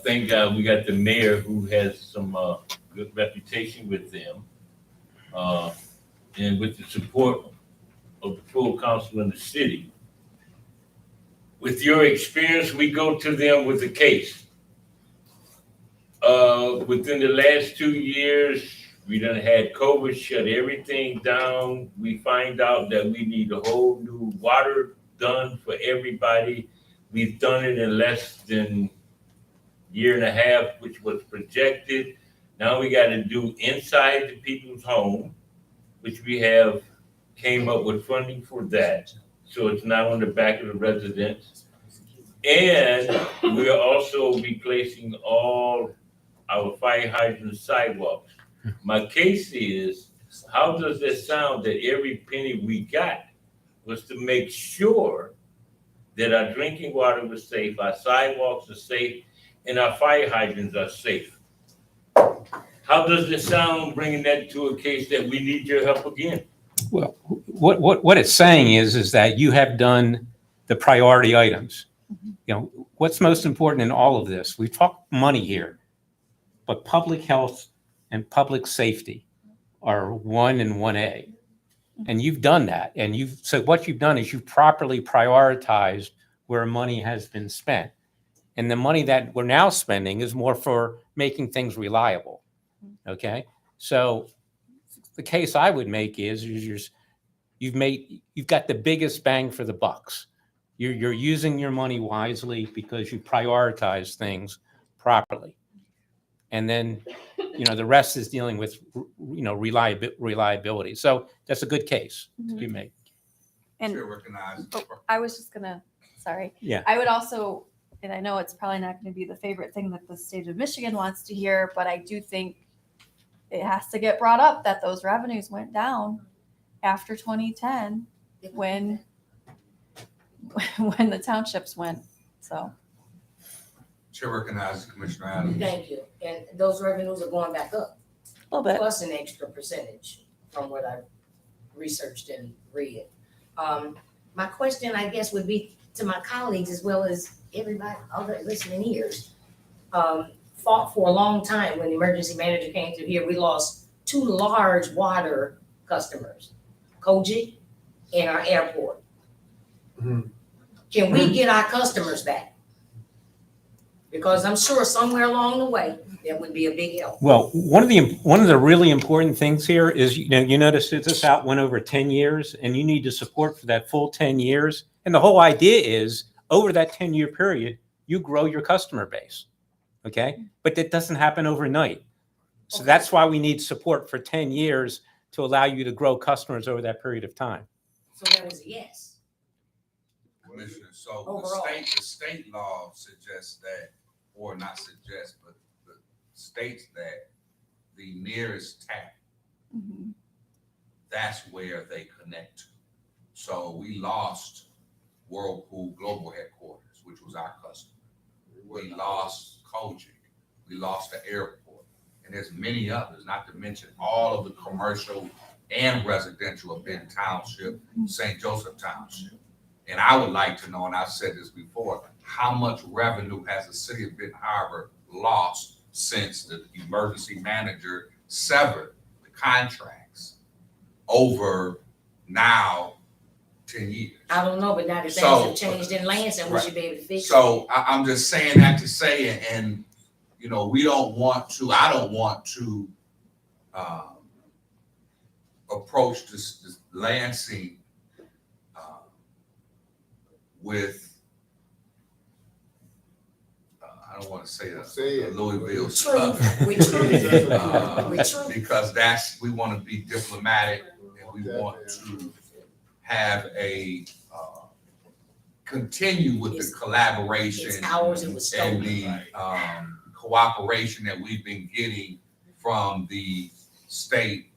thank God we got the mayor who has some good reputation with them, and with the support of the full council in the city. With your experience, we go to them with a case. Within the last 2 years, we done had COVID shut everything down. We find out that we need a whole new water done for everybody. We've done it in less than year and a half, which was projected. Now we got to do inside the people's home, which we have came up with funding for that. So it's not on the back of the residents. And we are also replacing all our fire hydrant sidewalks. My case is, how does that sound that every penny we got was to make sure that our drinking water was safe, our sidewalks are safe, and our fire hydrants are safe. How does it sound bringing that to a case that we need your help again? Well, what it's saying is that you have done the priority items. You know, what's most important in all of this? We talk money here, but public health and public safety are 1 and 1A. And you've done that. And so what you've done is you've properly prioritized where money has been spent. And the money that we're now spending is more for making things reliable. Okay? So the case I would make is you've got the biggest bang for the bucks. You're using your money wisely because you prioritize things properly. And then, the rest is dealing with, reliability. So that's a good case to be made. And Chair recognizes. I was just gonna, sorry. Yeah. I would also, and I know it's probably not gonna be the favorite thing that the state of Michigan wants to hear, but I do think it has to get brought up that those revenues went down after 2010 when the townships went, so. Chair recognizes Commissioner Adams. Thank you. And those revenues are going back up, A little bit. plus an extra percentage from what I've researched and read. My question, I guess, would be to my colleagues as well as everybody, other listening ears. Fought for a long time when the emergency manager came through here, we lost 2 large water customers, Koji and our airport. Can we get our customers back? Because I'm sure somewhere along the way, that would be a big help. Well, one of the really important things here is, you notice that this out went over 10 years and you need to support for that full 10 years. And the whole idea is over that 10-year period, you grow your customer base. Okay. But that doesn't happen overnight. So that's why we need support for 10 years to allow you to grow customers over that period of time. So that is a yes. Commissioner, so Overall. the state law suggests that, or not suggests, but states that the nearest tap, that's where they connect to. So we lost Whirlpool Global Headquarters, which was our customer. We lost Kojic. We lost the airport. And there's many others, not to mention all of the commercial and residential of Benton Township, St. Joseph Township. And I would like to know, and I've said this before, how much revenue has the city of Benton Harbor lost since the emergency manager severed the contracts over now 10 years? I don't know, but now that things So- have changed in Lansing, we should be able to fix it. So I'm just saying that to say, and I don't want to approach this Lansing with, I don't want to say a Louisville stuff. With truth. Because we want to be diplomatic and we want to have continue with the collaboration It's ours, it was and stolen. the cooperation that we've been getting from the state,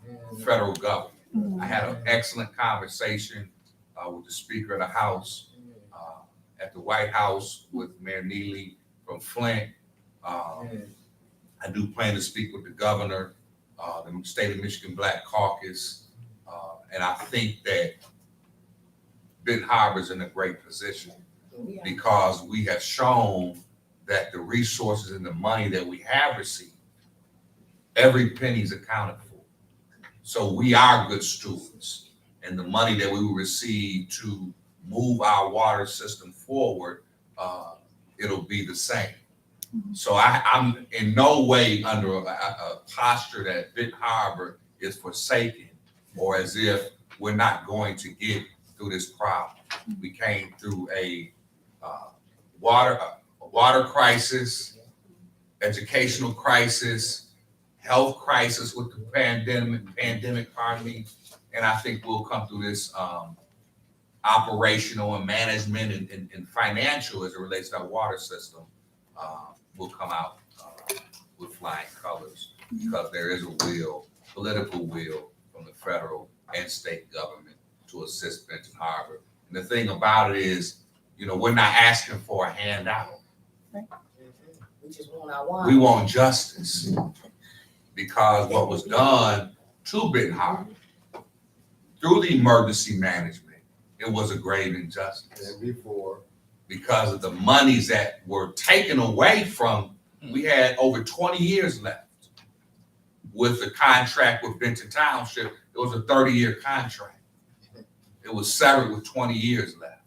federal government. I had an excellent conversation with the Speaker of the House at the White House with Mayor Neely from Flint. I do plan to speak with the governor, the State of Michigan Black Caucus, and I think that Benton Harbor is in a great position because we have shown that the resources and the money that we have received, every penny is accounted for. So we are good stewards, and the money that we will receive to move our water system forward, it'll be the same. So I'm in no way under a posture that Benton Harbor is forsaken or as if we're not going to get through this problem. We came through a water crisis, educational crisis, health crisis with the pandemic, and I think we'll come through this operational and management and financial as it relates to our water system. Will come out with flying colors because there is a political will from the federal and state government to assist Benton Harbor. And the thing about it is, we're not asking for a handout. just want our water. We want justice. Because what was done to Benton Harbor through the emergency management, it was a grave injustice. And before, Because of the monies that were taken away from, we had over 20 years left. With the contract with Benton Township, it was a 30-year contract. It was severed with 20 years left.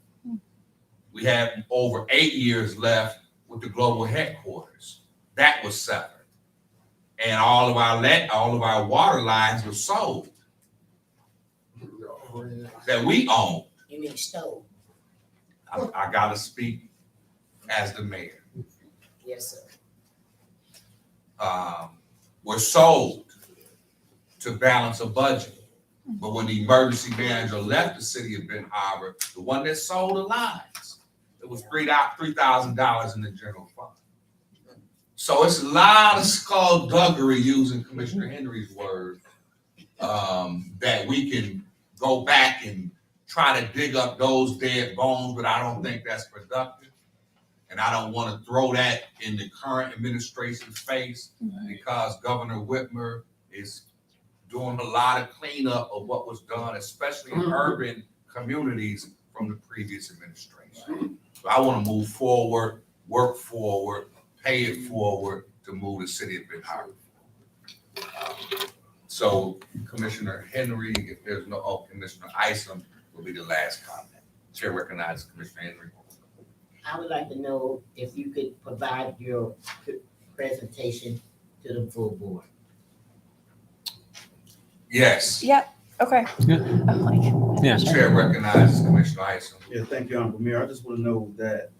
We had over 8 years left with the global headquarters. That was severed. And all of our water lines were sold that we owned. You mean stove? I gotta speak as the mayor. Yes, sir. Were sold to balance a budget. But when the emergency manager left the city of Benton Harbor, the one that sold the lines, it was $3,000 in the general fund. So it's a lot of skullduggery, using Commissioner Henry's word, that we can go back and try to dig up those dead bones, but I don't think that's productive. And I don't want to throw that in the current administration's face, because Governor Whitmer is doing a lot of cleanup of what was done, especially in urban communities from the previous administration. So I want to move forward, work forward, pay it forward to move the city of Benton Harbor. So Commissioner Henry, if there's no, Commissioner Isom will be the last comment. Chair recognizes Commissioner Henry. I would like to know if you could provide your presentation to the full board. Yes. Yep, okay. Yeah. I'm like, Yeah. Chair recognizes Commissioner Isom. yeah, thank you, Honorable Mayor. I just want to know that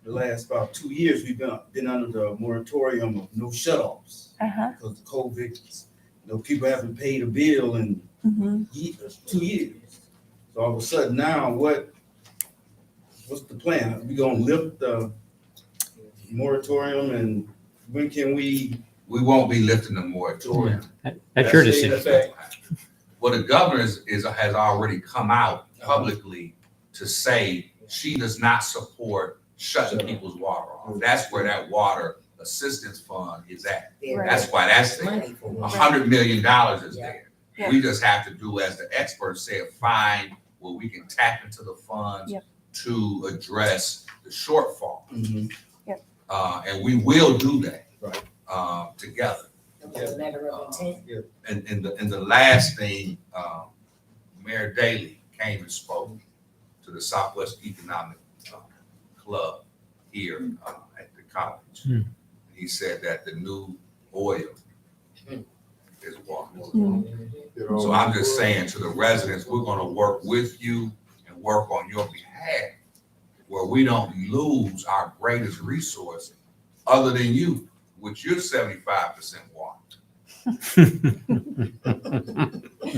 the last about 2 years, we've been under the moratorium of no shut-offs because of COVID. People haven't paid a bill in 2 years. So all of a sudden now, what's the plan? Are we gonna lift the moratorium, and when can we? We won't be lifting the moratorium. That's your decision. Well, the governor has already come out publicly to say she does not support shutting people's water off. That's where that water assistance fund is at. That's why that's there. Money for $100 million is there. Yeah. We just have to do, as the experts said, find where we can tap into the funds Yep. to address the shortfall. Mhm. And we will do that. Right. Together. a letter of intent. And the last thing, Mayor Daley came and spoke to the Southwest Economic Club here at the college. He said that the new oil is water. So I'm just saying to the residents, we're gonna work with you and work on your behalf where we don't lose our greatest resource other than you, which you're 75% water,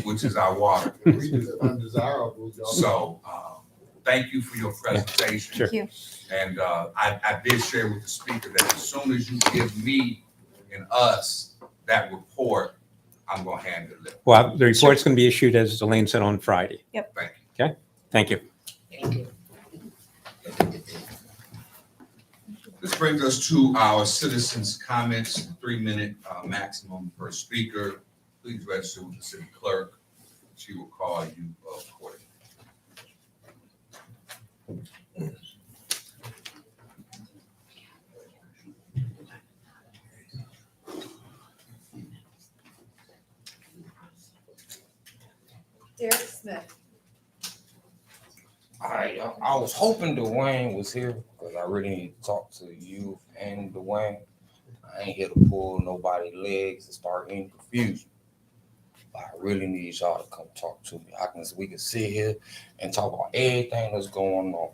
which is our water. Undesirable. So, thank you for your presentation. Sure. Thank you. And I did share with the speaker that as soon as you give me and us that report, I'm gonna hand it. Well, the report's going to be issued, as Elaine said, on Friday. Thank Okay? Thank you. Thank you. This brings us to our citizens' comments, 3-minute maximum per speaker. Please register with the city clerk. She will call you accordingly. Derek Smith. All right, I was hoping Dwayne was here because I really need to talk to you and Dwayne. I ain't here to pull nobody's legs and start any confusion. But I really need y'all to come talk to me. We can sit here and talk about everything that's going on.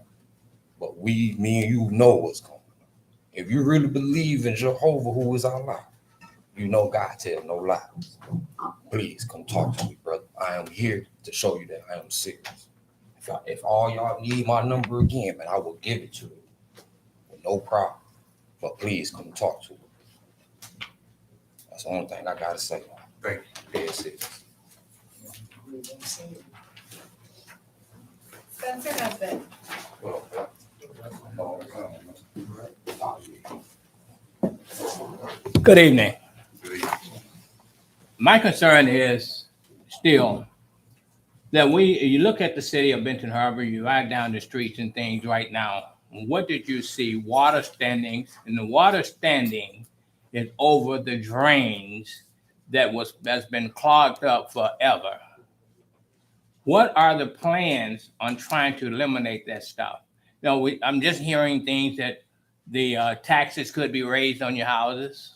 But me and you know what's going on. If you really believe in Jehovah, who is Allah, you know God tell no lies. Please come talk to me, brother. I am here to show you that I am serious. If all y'all need my number again, man, I will give it to you. No problem. But please come talk to me. That's the only thing I gotta say. Thank you. That's it. Spencer Husband. Good evening. Good evening. My concern is still that you look at the city of Benton Harbor, you ride down the streets and things right now. What did you see? Water standing, and the water standing is over the drains that's been clogged up forever. What are the plans on trying to eliminate that stuff? You know, I'm just hearing things that the taxes could be raised on your houses,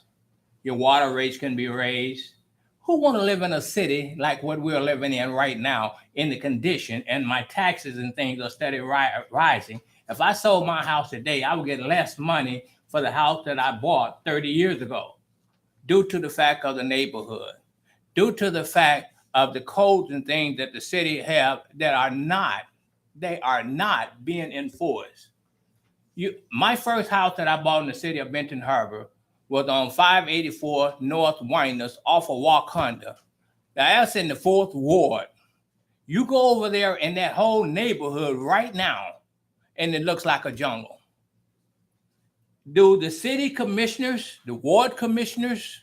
your water rates can be raised. Who want to live in a city like what we're living in right now in the condition, and my taxes and things are steady rising? If I sold my house today, I would get less money for the house that I bought 30 years ago, due to the fact of the neighborhood, due to the fact of the codes and things that the city have that are not being enforced. My first house that I bought in the city of Benton Harbor was on 584 North Winers off of Wakanda. Now that's in the 4th Ward. You go over there in that whole neighborhood right now, and it looks like a jungle. Do the city commissioners, the ward commissioners,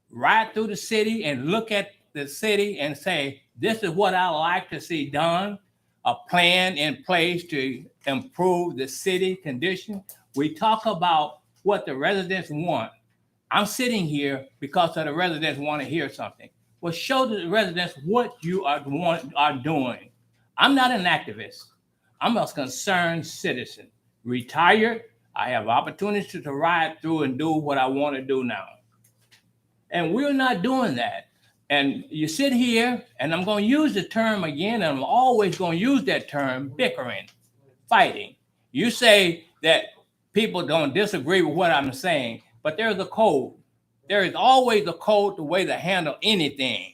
ride through the city and look at the city and say, this is what I like to see done, a plan in place to improve the city condition? We talk about what the residents want. I'm sitting here because the residents want to hear something. Well, show the residents what you are doing. I'm not an activist. I'm a concerned citizen, retired. I have opportunities to ride through and do what I want to do now. And we're not doing that. And you sit here, and I'm going to use the term again, and I'm always going to use that term, bickering, fighting. You say that people don't disagree with what I'm saying, but there's a code. There is always a code, the way to handle anything.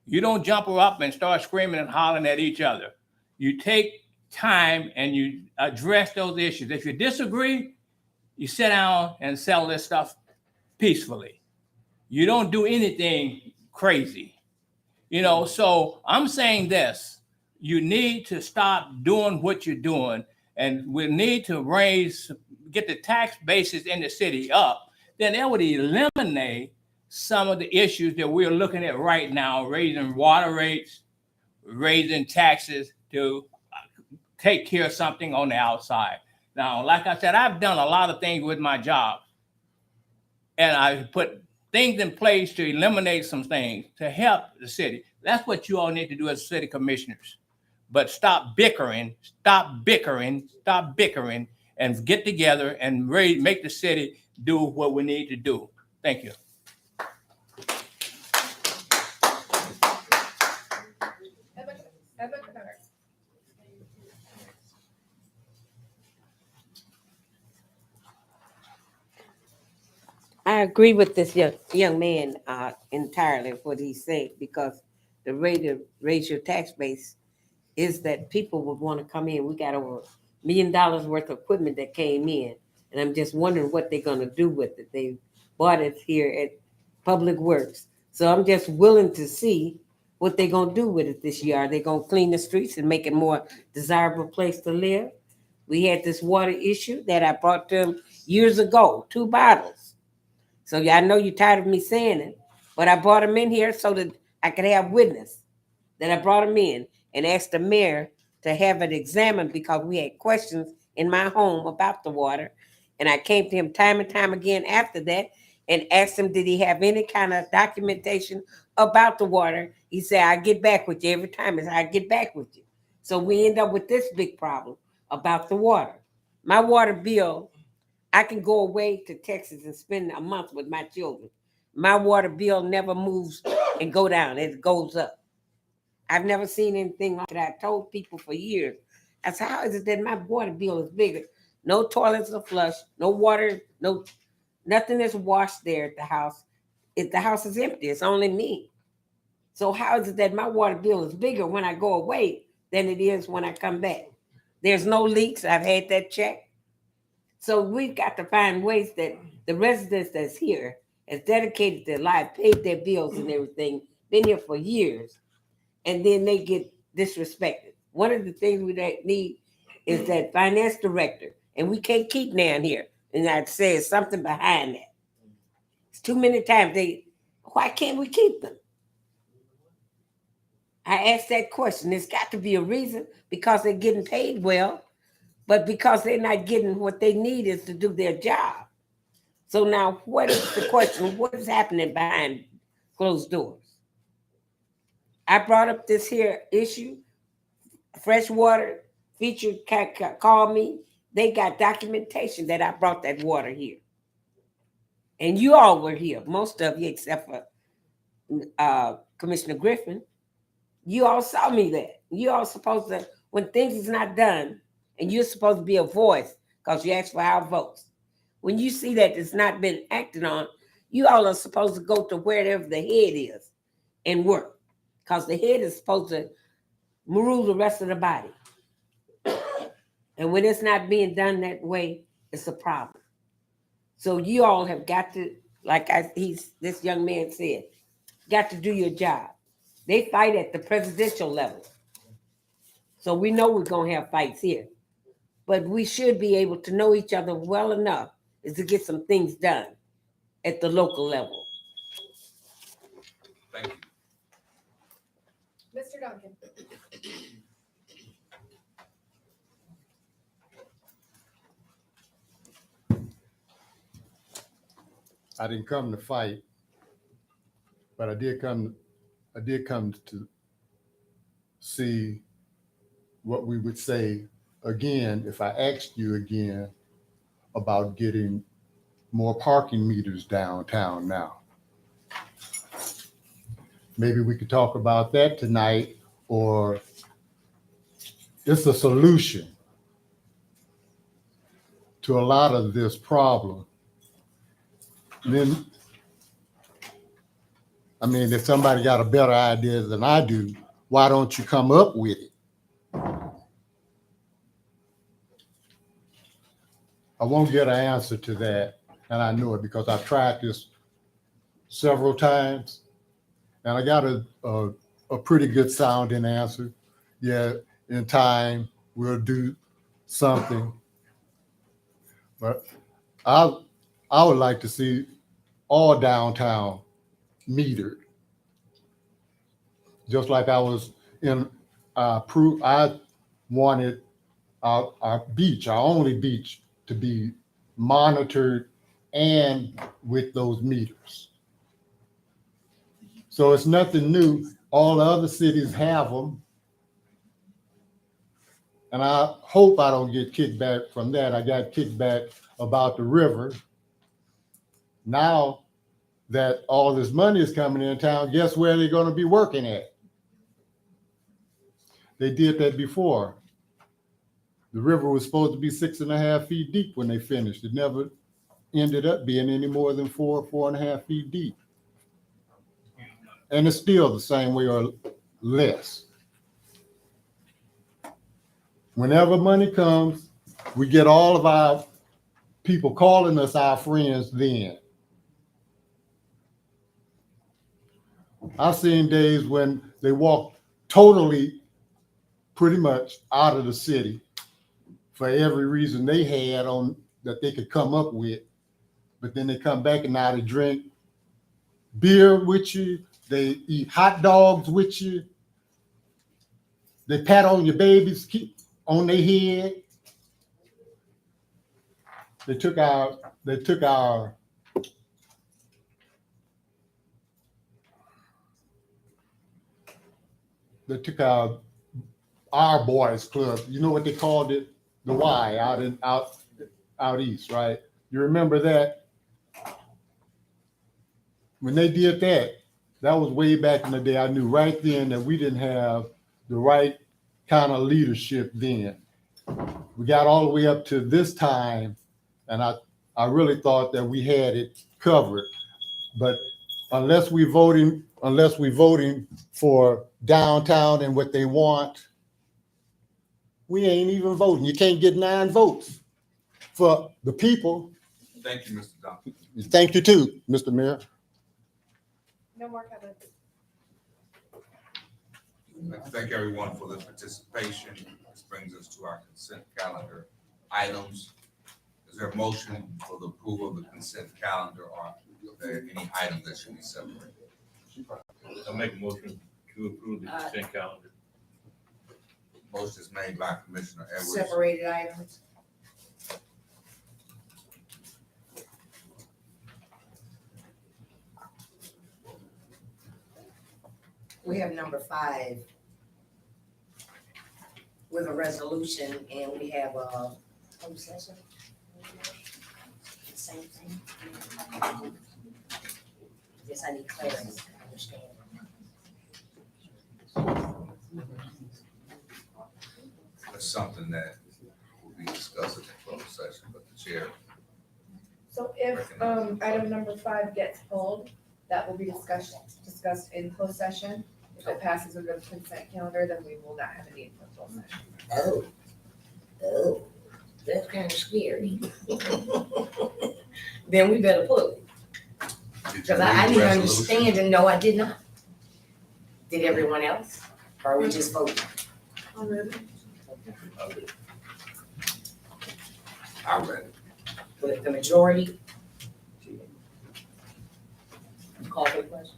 You don't jump up and start screaming and hollering at each other. You take time and you address those issues. If you disagree, you sit down and settle this stuff peacefully. You don't do anything crazy. You know, so I'm saying this. You need to stop doing what you're doing, and we need to get the tax basis in the city up. Then that would eliminate some of the issues that we're looking at right now, raising water rates, raising taxes to take care of something on the outside. Now, like I said, I've done a lot of things with my job, and I put things in place to eliminate some things to help the city. That's what you all need to do as city commissioners. But stop bickering, and get together and make the city do what we need to do. Thank you. I agree with this young man entirely what he said, because the way to raise your tax base is that people would want to come in. We got over $1 million worth of equipment that came in, and I'm just wondering what they're going to do with it. They bought it here at Public Works, so I'm just willing to see what they're going to do with it this year. Are they going to clean the streets and make it more desirable place to live? We had this water issue that I brought to them years ago, 2 bottles. So y'all know you're tired of me saying it, but I brought them in here so that I could have witness that I brought them in and asked the mayor to have it examined, because we had questions in my home about the water. And I came to him time and time again after that and asked him, did he have any kind of documentation about the water? He said, I get back with you every time. I get back with you. So we end up with this big problem about the water. My water bill, I can go away to Texas and spend a month with my children. My water bill never moves and go down. It goes up. I've never seen anything like that. I told people for years. I said, how is it that my water bill is bigger? No toilets are flushed, no water, nothing is washed there at the house. If the house is empty, it's only me. So how is it that my water bill is bigger when I go away than it is when I come back? There's no leaks. I've had that checked. So we've got to find ways that the residents that's here has dedicated their life, paid their bills and everything, been here for years, and then they get disrespected. One of the things we need is that finance director, and we can't keep down here. And I'd say it's something behind that. Too many times why can't we keep them? I asked that question. There's got to be a reason, because they're getting paid well, but because they're not getting what they need is to do their job. So now what is the question? What is happening behind closed doors? I brought up this here issue. Freshwater featured called me. They got documentation that I brought that water here. And you all were here, most of you except for Commissioner Griffin. You all saw me there. You all supposed to, when things is not done, and you're supposed to be a voice because you asked for our votes. When you see that it's not been acted on, you all are supposed to go to wherever the head is and work, because the head is supposed to rule the rest of the body. And when it's not being done that way, it's a problem. So you all have got to, like this young man said, got to do your job. They fight at the presidential level. So we know we're going to have fights here. But we should be able to know each other well enough is to get some things done at the local level. Thank you. Mr. Duncan. I didn't come to fight, but I did come to see what we would say again if I asked you again about getting more parking meters downtown now. Maybe we could talk about that tonight, or it's a solution to a lot of this problem. Then, I mean, if somebody got a better idea than I do, why don't you come up with it? I won't get an answer to that, and I know it because I've tried this several times, and I got a pretty good sounding answer. Yeah, in time, we'll do something. But I would like to see all downtown metered. Just like I was in I wanted our beach, our only beach, to be monitored and with those meters. So it's nothing new. All the other cities have them. And I hope I don't get kickback from that. I got kickback about the river. Now that all this money is coming in town, guess where they're going to be working at? They did that before. The river was supposed to be 6.5 feet deep when they finished. It never ended up being any more than 4.5 feet deep. And it's still the same way or less. Whenever money comes, we get all of our people calling us our friends then. I've seen days when they walk totally, pretty much out of the city for every reason they had on that they could come up with, but then they come back and now they drink beer with you, they eat hot dogs with you, they pat on your babies on their head. They took our boys club. You know what they called it? The Y out east, right? You remember that? When they did that, that was way back in the day. I knew right then that we didn't have the right kind of leadership then. We got all the way up to this time, and I really thought that we had it covered. But unless we voting for downtown and what they want, we ain't even voting. You can't get 9 votes for the people. Thank you, Mr. Duncan. Thank you too, Mr. Mayor. No more comments. I'd like to thank everyone for the participation. This brings us to our consent calendar items. Is there a motion for the approval of the consent calendar or there any items that should be separated? I'll make a motion to approve the consent calendar. Motion is made by Commissioner Edwards, Separated items. We have number 5 with a resolution, and we have a closed session. Same thing. Yes, I need clarity, understand. that's something that will be discussed in the closed session, but the chair. So if item number 5 gets pulled, that will be discussed in closed session. If it passes with the consent calendar, then we will not have a need for closed session. Oh, that's kind of scary. Then we better pull it, Did you because read I the didn't resolution? understand, and no, I did not. Did everyone else? Or are we just voting? Already. I read it. With the majority? Call for the question.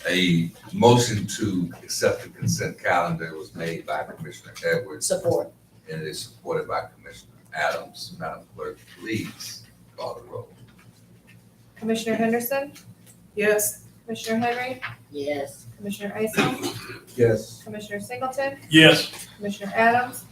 A motion to accept the consent calendar was made by Commissioner Edwards Support. and it is supported by Commissioner Adams. Madam Clerk, please call the roll. Commissioner Henderson, Yes. Commissioner Henry, Yes. Commissioner Isam, Yes. Commissioner Singleton, Yes. Commissioner Adams,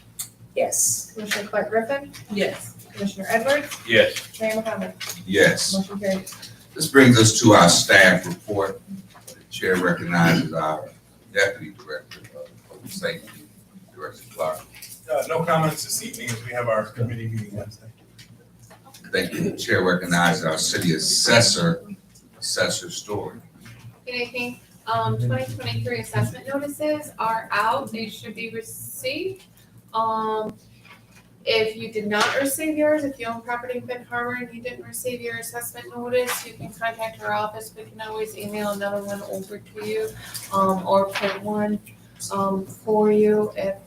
Yes. Commissioner Clark Griffin, Yes. Commissioner Edwards, Yes. Mayor Mohammed. Yes. Motion carried. This brings us to our staff report. The chair recognizes our Deputy Director of Public Safety, Director Clark. No comments this evening as we have our committee meeting Wednesday. Thank you. The chair recognizes our City Assessor, Assessor Story. Good evening. 2023 assessment notices are out. They should be received. If you did not receive yours, if you own property in Benton Harbor and you didn't receive your assessment notice, you can contact our office. We can always email another one over to you, or print one, for you. If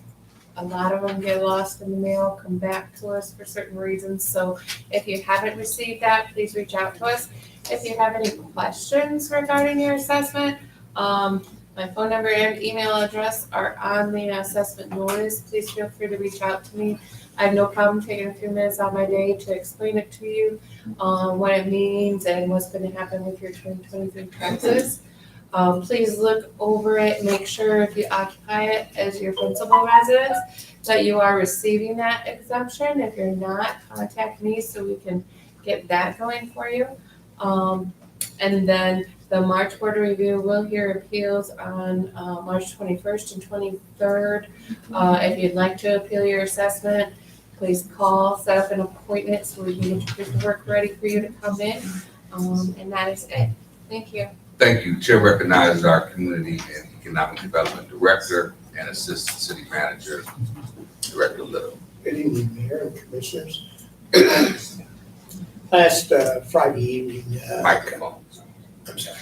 a lot of them get lost in the mail, come back to us for certain reasons. So if you haven't received that, please reach out to us. If you have any questions regarding your assessment, my phone number and email address are on the assessment notice. Please feel free to reach out to me. I have no problem taking a few minutes on my day to explain it to you, what it means and what's going to happen with your 2023 taxes. Please look over it, make sure if you occupy it as your principal residence, that you are receiving that exemption. If you're not, contact me so we can get that going for you. And then the March Board of Review will hear appeals on March 21st and 23rd. If you'd like to appeal your assessment, please call, set up an appointment so we can get your paperwork ready for you to come in. And that is it. Thank you. Thank you. Chair recognizes our Community and Economic Development Director and Assistant City Manager, Director Little. Good evening, Mayor and Commissioners. Last Friday evening. Microphone. I'm sorry.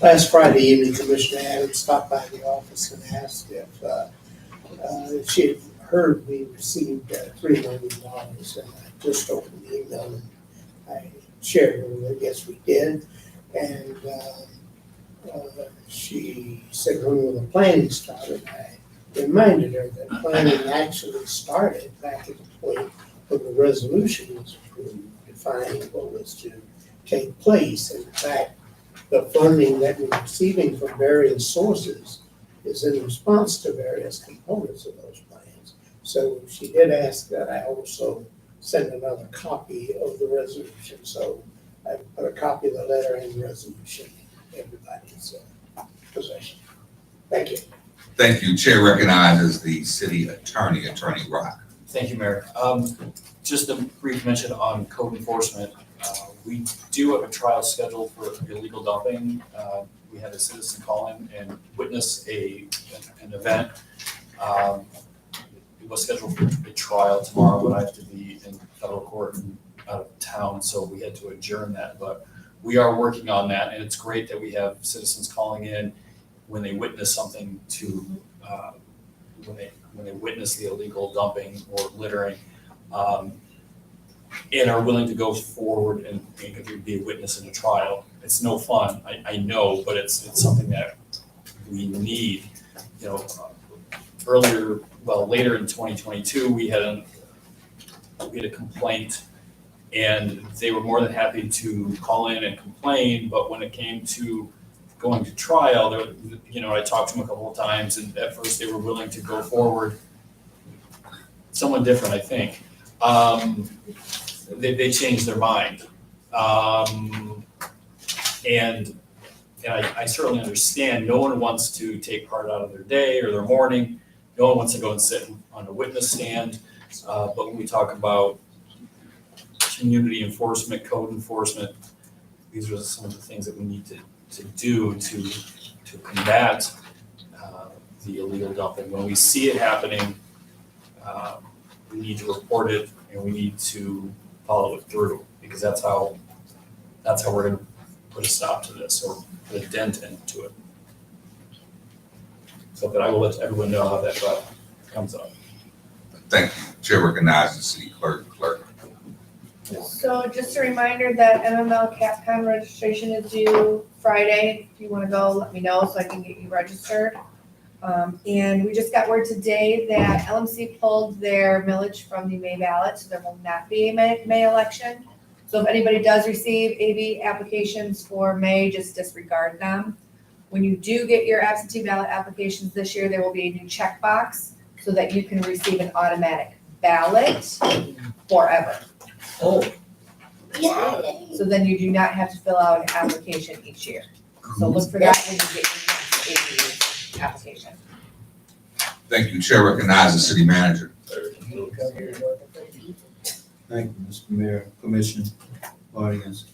Last Friday evening, Commissioner Adams stopped by the office and asked if she had heard we received $3 million. And I just opened the email and I shared with her, yes, we did. And she said, when will the planning started? I reminded her that planning actually started back at the point when the resolution was approved, defining what was to take place. In fact, the funding that we're receiving from various sources is in response to various components of those plans. So she did ask that I also send another copy of the resolution. So I put a copy of the letter and the resolution in everybody's possession. Thank you. Thank you. Chair recognizes the City Attorney, Attorney Rock. Thank you, Mayor. Just a brief mention on code enforcement. We do have a trial scheduled for illegal dumping. We had a citizen call in and witness an event. It was scheduled for a trial tomorrow, but I have to be in federal court and out of town, so we had to adjourn that. But we are working on that, and it's great that we have citizens calling in when they witness something to, when they witness the illegal dumping or littering. and are willing to go forward and be a witness in a trial. It's no fun, I know, but it's something that we need. You know, later in 2022, we had a complaint, and they were more than happy to call in and complain, but when it came to going to trial, I talked to them a couple of times, and at first they were willing to go forward. Someone different, I think. They changed their mind. And I certainly understand, no one wants to take part out of their day or their morning. No one wants to go and sit on a witness stand. But when we talk about community enforcement, code enforcement, these are some of the things that we need to do to combat the illegal dumping. When we see it happening, we need to report it, and we need to follow it through, because that's how we're going to put a stop to this, or put a dent into it. So that I will let everyone know how that comes up. Thank you. Chair recognizes the city clerk. So just a reminder that MML CapCon registration is due Friday. If you want to go, let me know so I can get you registered. And we just got word today that LMC pulled their millage from the May ballot, so there will not be a May election. So if anybody does receive AV applications for May, just disregard them. When you do get your absentee ballot applications this year, there will be a new checkbox so that you can receive an automatic ballot forever. Oh. Yay. So then you do not have to fill out an application each year. So look for that when you get your next AV application. Thank you. Chair recognizes the city manager. Thank you, Mr. Mayor, Commission, audience.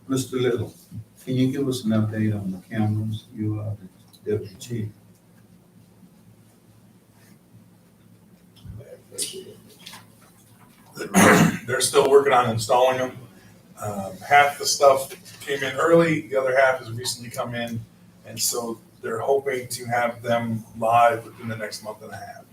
Mr. Little, can you give us an update on the cameras? You are the deputy chief. They're still working on installing them. Half the stuff came in early, the other half has recently come in, and so they're hoping to have them live within the next month and a half.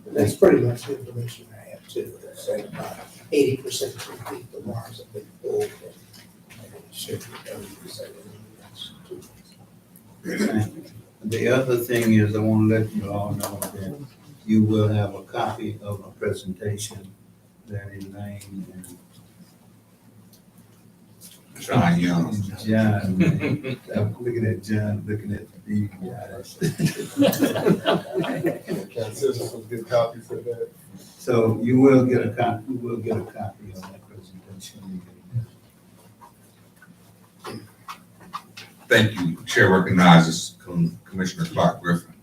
That's pretty much the information I have too. It's like about 80% complete, the wires have been pulled, and it should be 30% in the next 2 weeks. The other thing is, I want to let you all know that you will have a copy of a presentation that is named John Young. John. I'm looking at John, looking at the guys. Good copy for that. So you will get a copy, of that presentation. Thank you. Chair recognizes Commissioner Clark Griffin.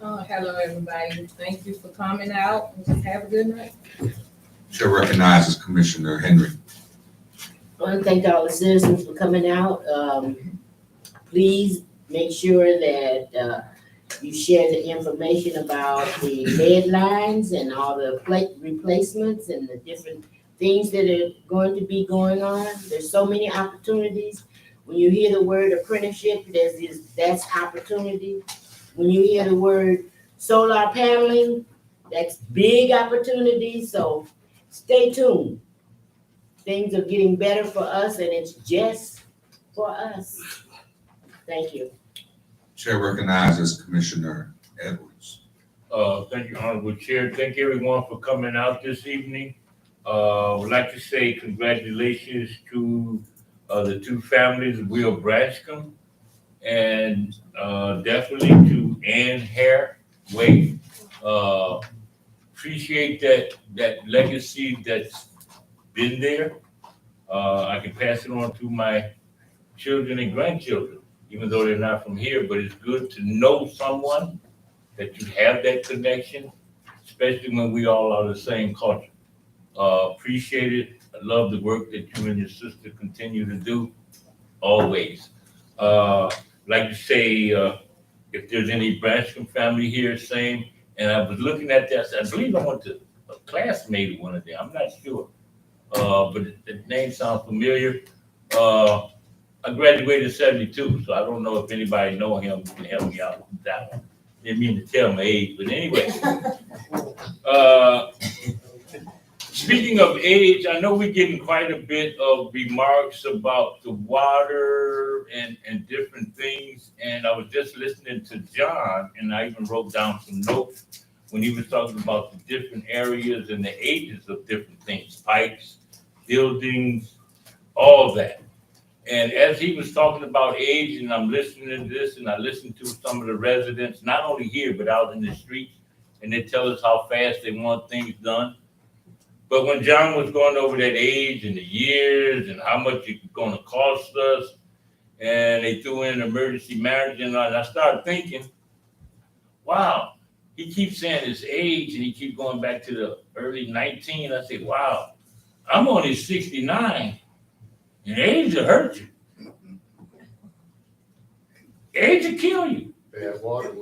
Hello, everybody. Thank you for coming out. Just have a good night. Chair recognizes Commissioner Henry. I want to thank all the citizens for coming out. Please make sure that you share the information about the lead lines and all the plate replacements and the different things that are going to be going on. There's so many opportunities. When you hear the word apprenticeship, that's opportunity. When you hear the word solar paneling, that's big opportunity. So stay tuned. Things are getting better for us, and it's just for us. Thank you. Chair recognizes Commissioner Edwards. Thank you, Honorable Chair. Thank everyone for coming out this evening. Would like to say congratulations to the two families, Will Branscombe, and definitely to Ann Haraway. Appreciate that legacy that's been there. I can pass it on to my children and grandchildren, even though they're not from here, but it's good to know someone, that you have that connection, especially when we all are the same culture. Appreciate it. I love the work that you and your sister continue to do, always. Like to say, if there's any Branscombe family here, same. And I was looking at this, I believe I went to a classmate of one of them, I'm not sure. But the name sounds familiar. I graduated in '72, so I don't know if anybody know him, who can help me out with that one. Didn't mean to tell my age, but anyway. Speaking of age, I know we're getting quite a bit of remarks about the water and different things. And I was just listening to John, and I even wrote down some notes when he was talking about the different areas and the ages of different things, pipes, buildings, all that. And as he was talking about age, and I'm listening to this, and I listened to some of the residents, not only here, but out in the streets, and they tell us how fast they want things done. But when John was going over that age and the years and how much it's going to cost us, and they threw in emergency management, and I started thinking, wow, he keeps saying his age, and he keeps going back to the early 19. I said, wow, I'm only 69, and age will hurt you. Age will kill you.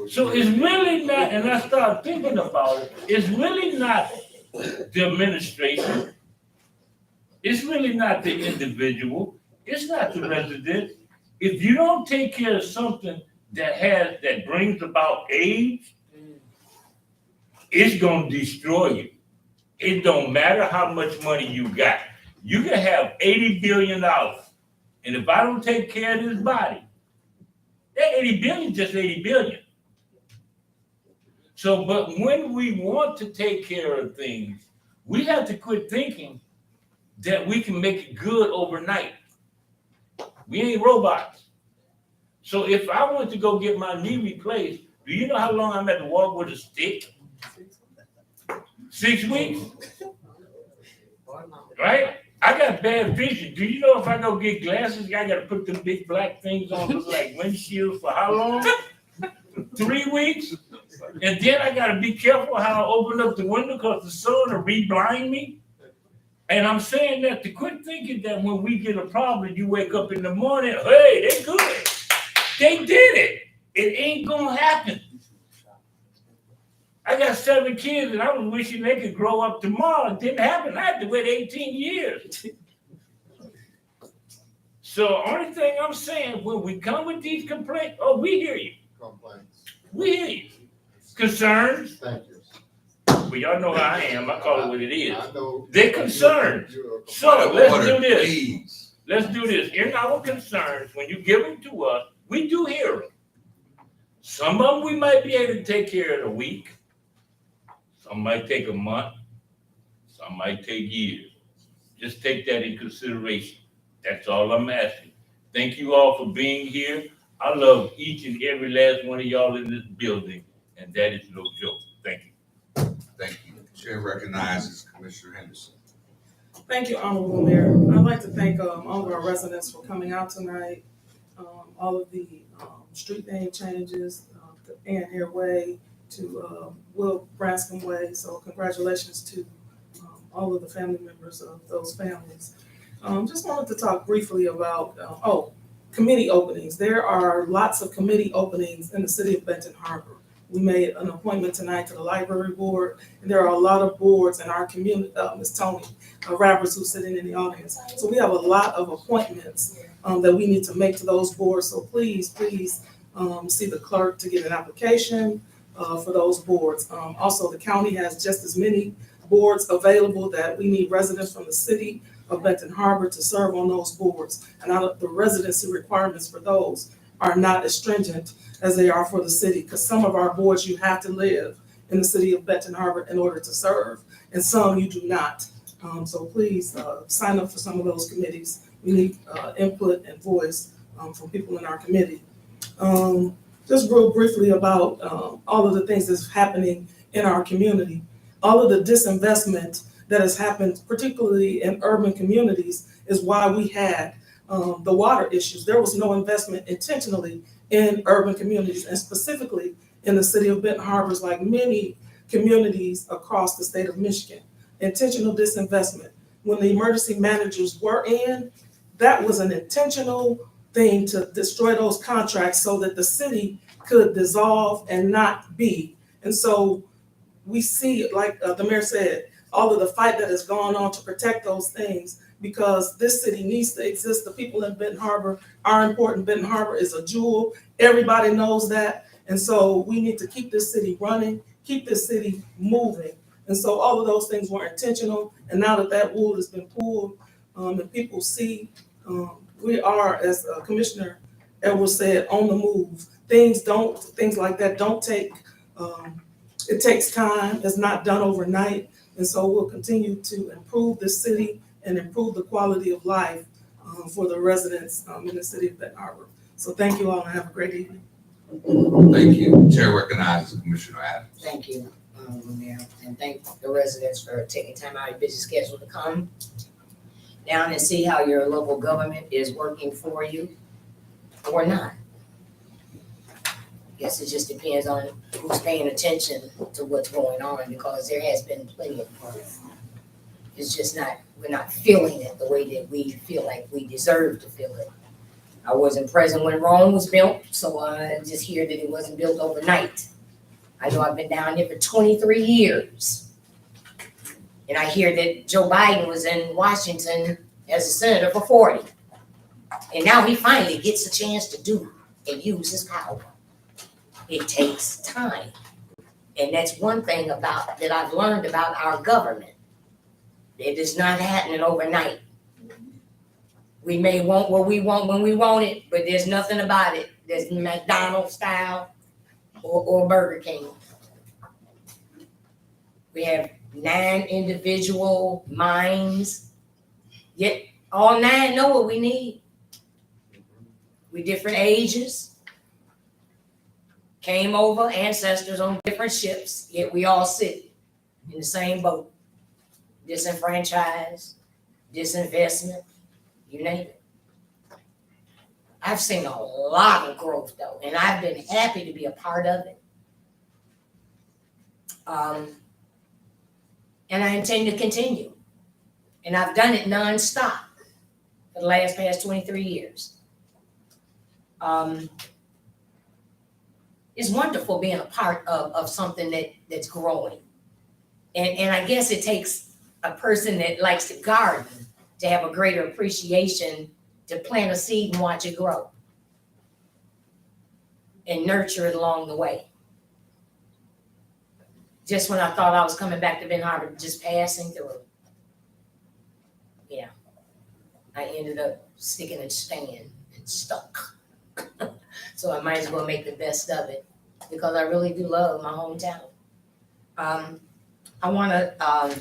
So it's really not, and I started thinking about it, it's really not the administration. It's really not the individual. It's not the resident. If you don't take care of something that brings about age, it's gonna destroy you. It don't matter how much money you got. You can have $80 billion, and if I don't take care of this body, that 80 billion is just 80 billion. So, but when we want to take care of things, we have to quit thinking that we can make it good overnight. We ain't robots. So if I want to go get my knee replaced, do you know how long I'm at to walk with a stick? 6 weeks? Right? I got bad vision. Do you know if I go get glasses, I got to put them big black things on, look like windshields for how long? 3 weeks? And then I got to be careful how I open up the window because the sun will re-blind me. And I'm saying that to quit thinking that when we get a problem, you wake up in the morning, hey, they good. They did it. It ain't going to happen. I got 7 kids, and I was wishing they could grow up tomorrow. It didn't happen. I had to wait 18 years. So only thing I'm saying, when we come with these complaints, oh, we hear you. Complaints. We hear you. Concerns. Thank you. Well, y'all know how I am. I call it what it is. I know. They're concerns. So let's do this. Let's do this. In our concerns, when you give them to us, we do hear them. Some of them we might be able to take care of in a week. Some might take a month. Some might take years. Just take that in consideration. That's all I'm asking. Thank you all for being here. I love each and every last one of y'all in this building, and that is no joke. Thank you. Thank you. Chair recognizes Commissioner Henderson. Thank you, Honorable Mayor. I'd like to thank all of our residents for coming out tonight. All of the street name changes, Ann Hare Way to Will Branscombe Way. So congratulations to all of the family members of those families. Just wanted to talk briefly about, committee openings. There are lots of committee openings in the city of Benton Harbor. We made an appointment tonight to the library board, and there are a lot of boards in our community, Ms. Tony Rabbers, who's sitting in the audience. So we have a lot of appointments that we need to make to those boards. So please see the clerk to get an application for those boards. Also, the county has just as many boards available that we need residents from the city of Benton Harbor to serve on those boards. And the residency requirements for those are not as stringent as they are for the city, because some of our boards you have to live in the city of Benton Harbor in order to serve, and some you do not. So please sign up for some of those committees. We need input and voice from people in our committee. Just real briefly about all of the things that's happening in our community. All of the disinvestment that has happened, particularly in urban communities, is why we had the water issues. There was no investment intentionally in urban communities, and specifically in the city of Benton Harbor, like many communities across the state of Michigan. Intentional disinvestment. When the emergency managers were in, that was an intentional thing to destroy those contracts so that the city could dissolve and not be. And so we see, like the mayor said, all of the fight that has gone on to protect those things, because this city needs to exist. The people in Benton Harbor are important. Benton Harbor is a jewel. Everybody knows that. And so we need to keep this city running, keep this city moving. And so all of those things were intentional. And now that that wool has been pulled, and people see, we are, as Commissioner Edwards said, on the move. Things like that don't take, it takes time. It's not done overnight. And so we'll continue to improve the city and improve the quality of life for the residents in the city of Benton Harbor. So thank you all and have a great evening. Thank you. Chair recognizes Commissioner Adams. Thank you, Mayor, and thank the residents for taking time out of your busy schedule to come down and see how your local government is working for you or not. I guess it just depends on who's paying attention to what's going on, because there has been plenty of growth. It's just we're not feeling it the way that we feel like we deserve to feel it. I wasn't present when Rome was built, so I just hear that it wasn't built overnight. I know I've been down here for 23 years. And I hear that Joe Biden was in Washington as a senator for 40. And now he finally gets a chance to do and use his power. It takes time. And that's one thing that I've learned about our government. It is not happening overnight. We may want what we want when we want it, but there's nothing about it that's McDonald's style or Burger King. We have 9 individual minds, yet all 9 know what we need. We different ages, came over, ancestors on different ships, yet we all sit in the same boat. Disenfranchised, disinvestment, you name it. I've seen a lot of growth though, and I've been happy to be a part of it. And I intend to continue. And I've done it nonstop for the past 23 years. It's wonderful being a part of something that's growing. And I guess it takes a person that likes to garden to have a greater appreciation to plant a seed and watch it grow and nurture it along the way. Just when I thought I was coming back to Benton Harbor, just passing through, yeah, I ended up sticking and staying and stuck. So I might as well make the best of it because I really do love my hometown. I want to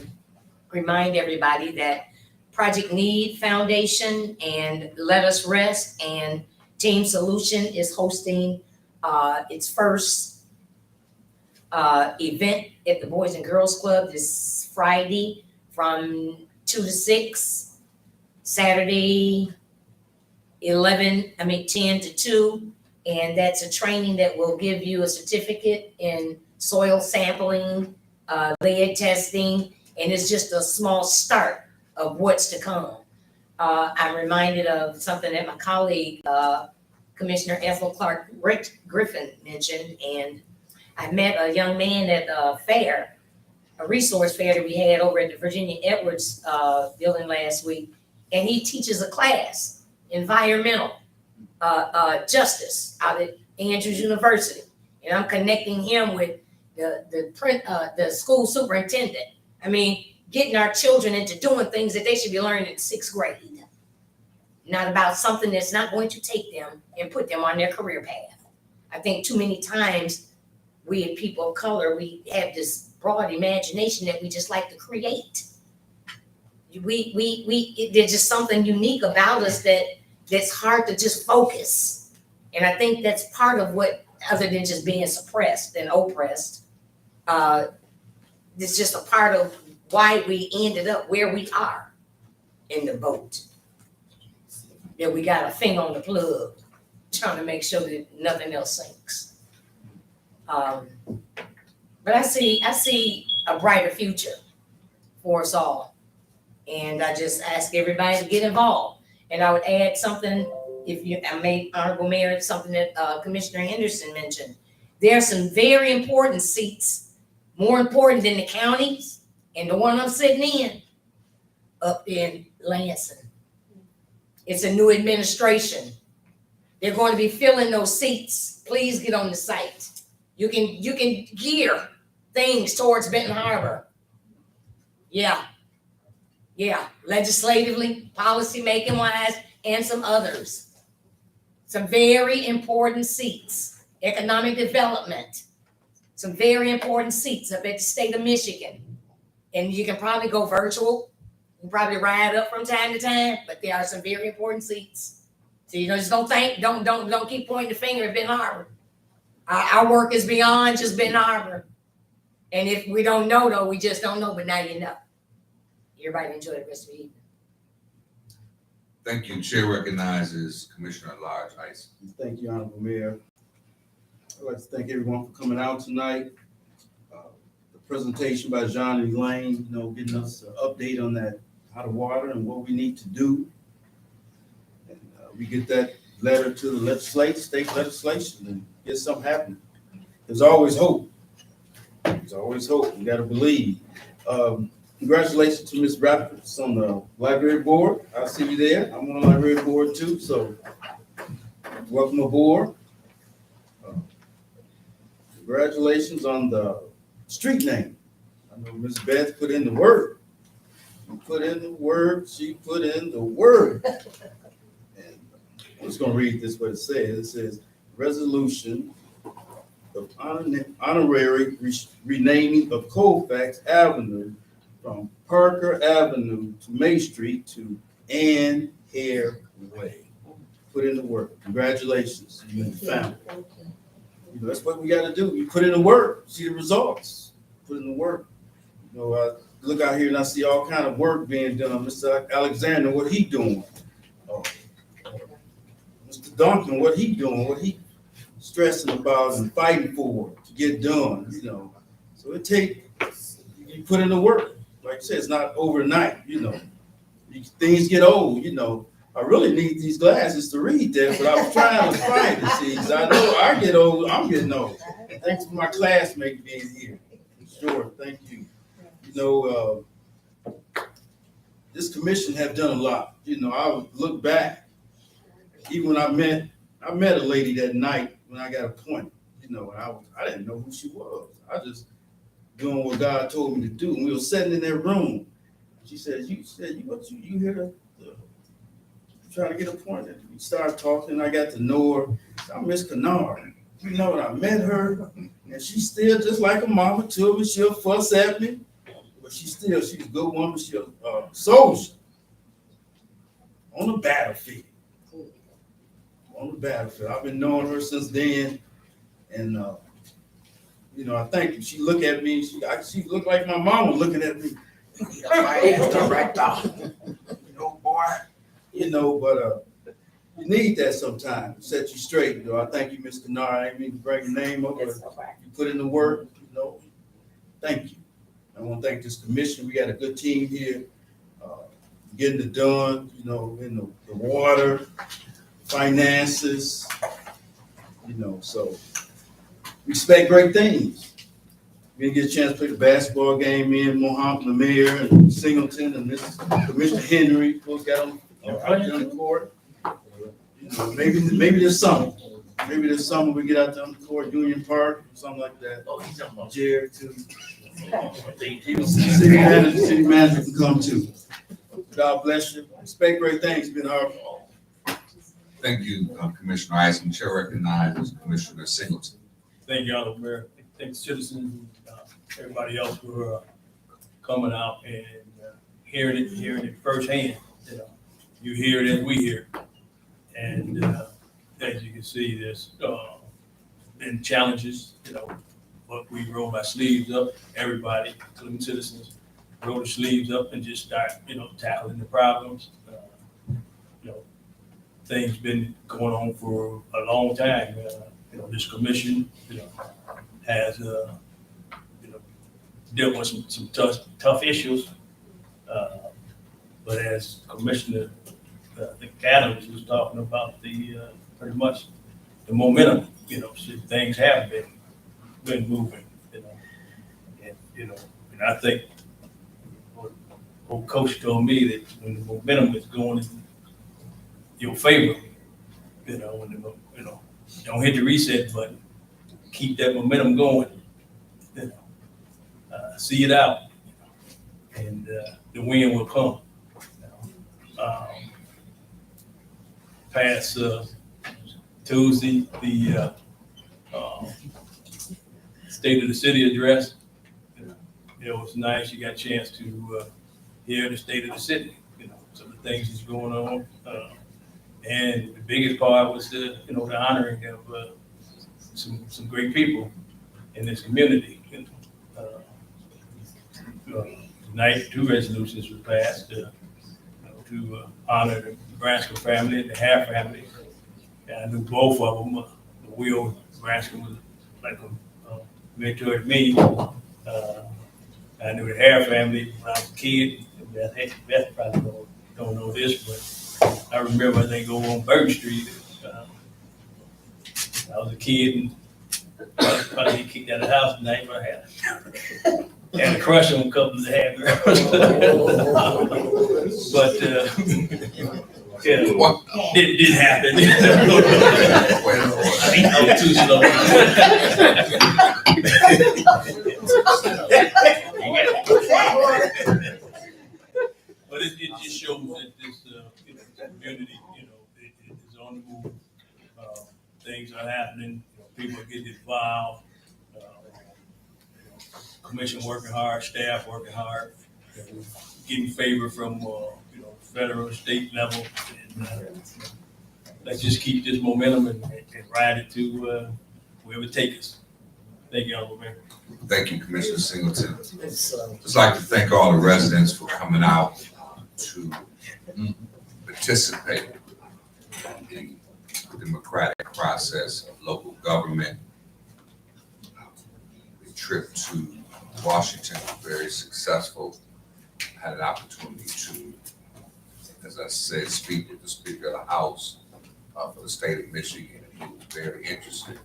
remind everybody that Project Need Foundation and Let Us Rest and Team Solution is hosting its first event at the Boys and Girls Club this Friday from 2 to 6, Saturday 10 to 2. And that's a training that will give you a certificate in soil sampling, lead testing, and it's just a small start of what's to come. I'm reminded of something that my colleague, Commissioner Ethel Clark Griffin mentioned, and I met a young man at a fair, a resource fair that we had over at the Virginia Edwards building last week, and he teaches a class, environmental justice, out at Andrews University, and I'm connecting him with the school superintendent. I mean, getting our children into doing things that they should be learning in 6th grade. Not about something that's not going to take them and put them on their career path. I think too many times we people of color, we have this broad imagination that we just like to create. There's just something unique about us that's hard to just focus. And I think that's part of what, other than just being suppressed and oppressed, it's just a part of why we ended up where we are in the boat. That we got a finger on the plug, trying to make sure that nothing else sinks. But I see a brighter future for us all. And I just ask everybody to get involved. And I would add something, Honorable Mayor, something that Commissioner Henderson mentioned. There are some very important seats, more important than the counties, and the one I'm sitting in, up in Lansing. It's a new administration. They're going to be filling those seats. Please get on the site. You can gear things towards Benton Harbor. Yeah. Yeah, legislatively, policy making wise, and some others. Some very important seats. Economic development. Some very important seats up at the state of Michigan. And you can probably go virtual. You can probably ride up from time to time, but there are some very important seats. So just don't keep pointing the finger at Benton Harbor. Our work is beyond just Benton Harbor. And if we don't know though, we just don't know, but now you know. Everybody enjoy the rest of the evening. Thank you. Chair recognizes Commissioner at Large Ice. Thank you, Honorable Mayor. I'd like to thank everyone for coming out tonight. The presentation by John and Elaine, getting us an update on that hot water and what we need to do. And we get that letter to the state legislation and get something happening. There's always hope. There's always hope. You got to believe. Congratulations to Ms. Rapids on the library board. I see you there. I'm on the library board too, so welcome aboard. Congratulations on the street name. I know Ms. Beth put in the word. You put in the word, she put in the word. And I'm just gonna read this what it says. It says, resolution of honorary renaming of Colfax Avenue from Parker Avenue to May Street to Ann Hare Way. Put in the work. Congratulations, you and the family. That's what we got to do. You put in the work, see the results. Put in the work. I look out here and I see all kind of work being done. Mr. Alexander, what he doing? Mr. Duncan, what he doing? What he stressing about and fighting for to get done? So it takes you put in the work. Like I said, it's not overnight, Things get old, I really need these glasses to read that, but I was trying to find it, see, 'cause I know I get old, I'm getting old. And thanks for my classmate being here. Sure, thank you. This commission have done a lot. I would look back, even when I met a lady that night when I got appointed, and I didn't know who she was. I just doing what God told me to do. And we were sitting in that room. She said, you here to try to get appointed. We started talking. I got to know her. I'm Miss Kennard. I met her, and she's still just like a mama to me. She'll fuss at me, but she's a good woman. She's a soldier on the battlefield. I've been knowing her since then, and I thank you. She looked at me. She looked like my mama looking at me. But you need that sometimes to set you straight. I thank you, Ms. Kennard. I didn't mean to bring your name up, but you put in the work. Thank you. I want to thank this commission. We got a good team here, getting it done. In the water, finances. So we expect great things. We didn't get a chance to play the basketball game. Me and Mohammed Lemire and Singleton and Mr. Commissioner Henry both got on the court. Maybe this summer. Maybe this summer we get out there on the court, Union Park, or something like that. Jared too. City manager can come too. God bless you. Expect great things. It's been hard. Thank you, Commissioner Ice. And Chair recognizes Commissioner Singleton. Thank you, Honorable Mayor. Thank citizens, everybody else for coming out and hearing it firsthand. You hear it as we hear. And as you can see, there's been challenges, but we roll our sleeves up. Everybody, including citizens, roll their sleeves up and just start, tackling the problems. Things been going on for a long time. This commission, has, dealt with some tough issues. But as Commissioner, I think Adams was talking about pretty much the momentum, things have been moving, and I think old coach told me that when the momentum is going in your favor, don't hit the reset button. Keep that momentum going. See it out, and the win will come. Past Tuesday, the State of the City address. It was nice. You got a chance to hear the state of the city. Some of the things that's going on, and the biggest part was the honoring of some great people in this community. Tonight, 2 resolutions were passed to honor the Branscombe family and the Hare family. And I knew both of them. Will Branscombe was like a mentor to me. I knew the Hare family when I was a kid. Beth probably don't know this, but I remember I think over on Burton Street. I was a kid and probably get kicked out of the house tonight, but I had a crush on a couple of the Hare girls. But it didn't happen. I was too slow. But it just shows that this community, is on the move. Things are happening. People are getting involved. Commission working hard, staff working hard, getting favor from federal, state level. And, let's just keep this momentum and ride it to wherever it takes us. Thank you, Honorable Mayor. Thank you, Commissioner Singleton. Just like to thank all the residents for coming out to participate in the democratic process of local government. The trip to Washington was very successful. I had an opportunity to, as I said, speak with the Speaker of the House for the state of Michigan, and he was very interested.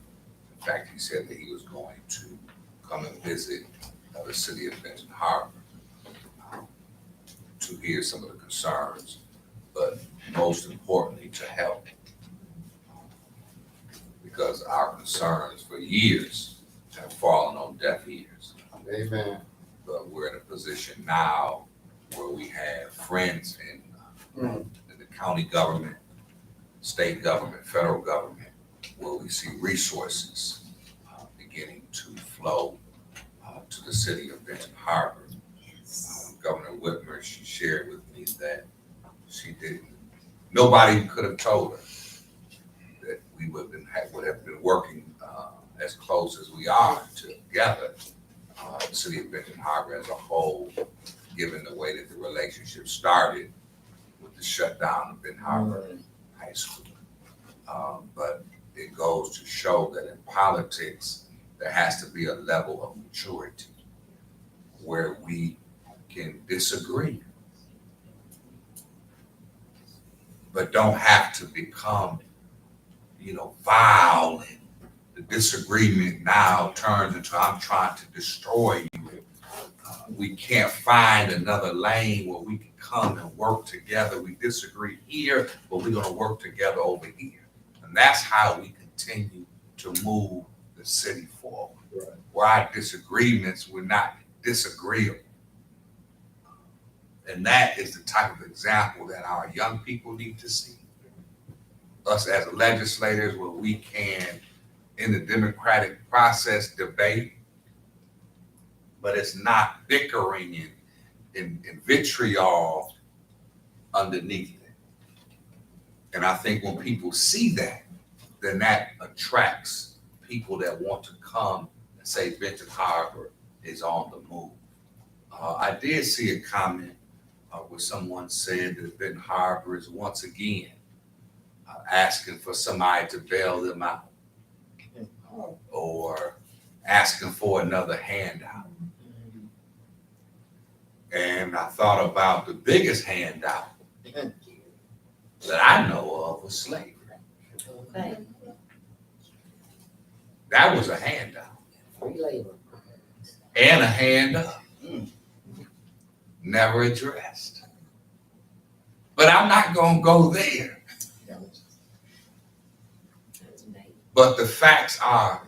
In fact, he said that he was going to come and visit the city of Benton Harbor to hear some of the concerns, but most importantly, to help. Because our concerns for years have fallen on deaf ears. Amen. But we're in a position now where we have friends in the county government, state government, federal government, where we see resources beginning to flow to the city of Benton Harbor. Governor Whitmer, she shared with me that nobody could have told her that we would have been working as close as we are together. The city of Benton Harbor as a whole, given the way that the relationship started with the shutdown of Benton Harbor High School. But it goes to show that in politics, there has to be a level of maturity where we can disagree, but don't have to become, violent. The disagreement now turns into I'm trying to destroy you. We can't find another lane where we can come and work together. We disagree here, but we're going to work together over here. And that's how we continue to move the city forward. Right. Where our disagreements were not disagreeable. And that is the type of example that our young people need to see. Us as legislators, where we can, in the democratic process, debate, but it's not bickering and vitriol underneath it. And I think when people see that, then that attracts people that want to come and say Benton Harbor is on the move. I did see a comment where someone said that Benton Harbor is once again asking for somebody to bail them out or asking for another handout. And I thought about the biggest handout that I know of was slavery. Okay. That was a handout. Free labor. And a hand up. Never addressed. But I'm not going to go there. But the facts are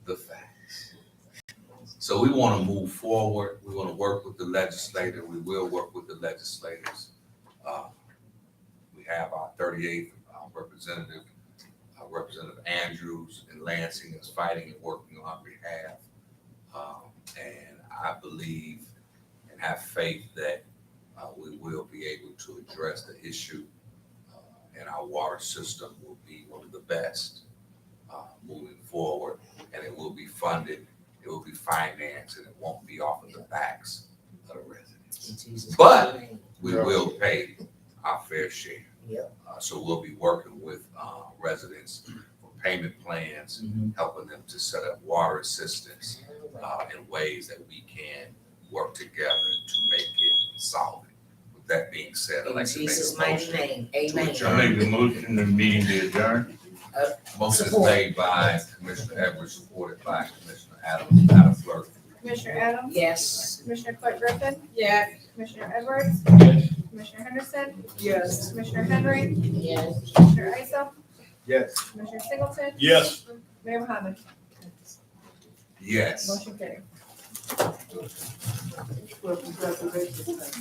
the facts. So we want to move forward. We want to work with the legislator. We will work with the legislators. We have our 38th representative, Representative Andrews in Lansing is fighting and working on our behalf. And I believe and have faith that we will be able to address the issue. And our water system will be one of the best moving forward. And it will be funded, it will be financed, and it won't be off of the backs of the residents. But we will pay our fair share. Yep. So we'll be working with residents for payment plans, helping them to set up water assistance in ways that we can work together to make it solid. With that being said, I'd In like to make Jesus' a mighty motion. name, to amen. adjourn. I make the motion, the meeting to adjourn. Motion is Support. made by Commissioner Edwards, supported by Commissioner Adams. Madam Clerk. Commissioner Adams? Yes. Commissioner Clark Griffin? Yes. Commissioner Edwards? Yes. Commissioner Henderson? Yes. Commissioner Henry? Yes. Commissioner Isa? Yes. Commissioner Singleton? Yes. Mayor Mohammed? Yes. Motion carried. Well, congratulations.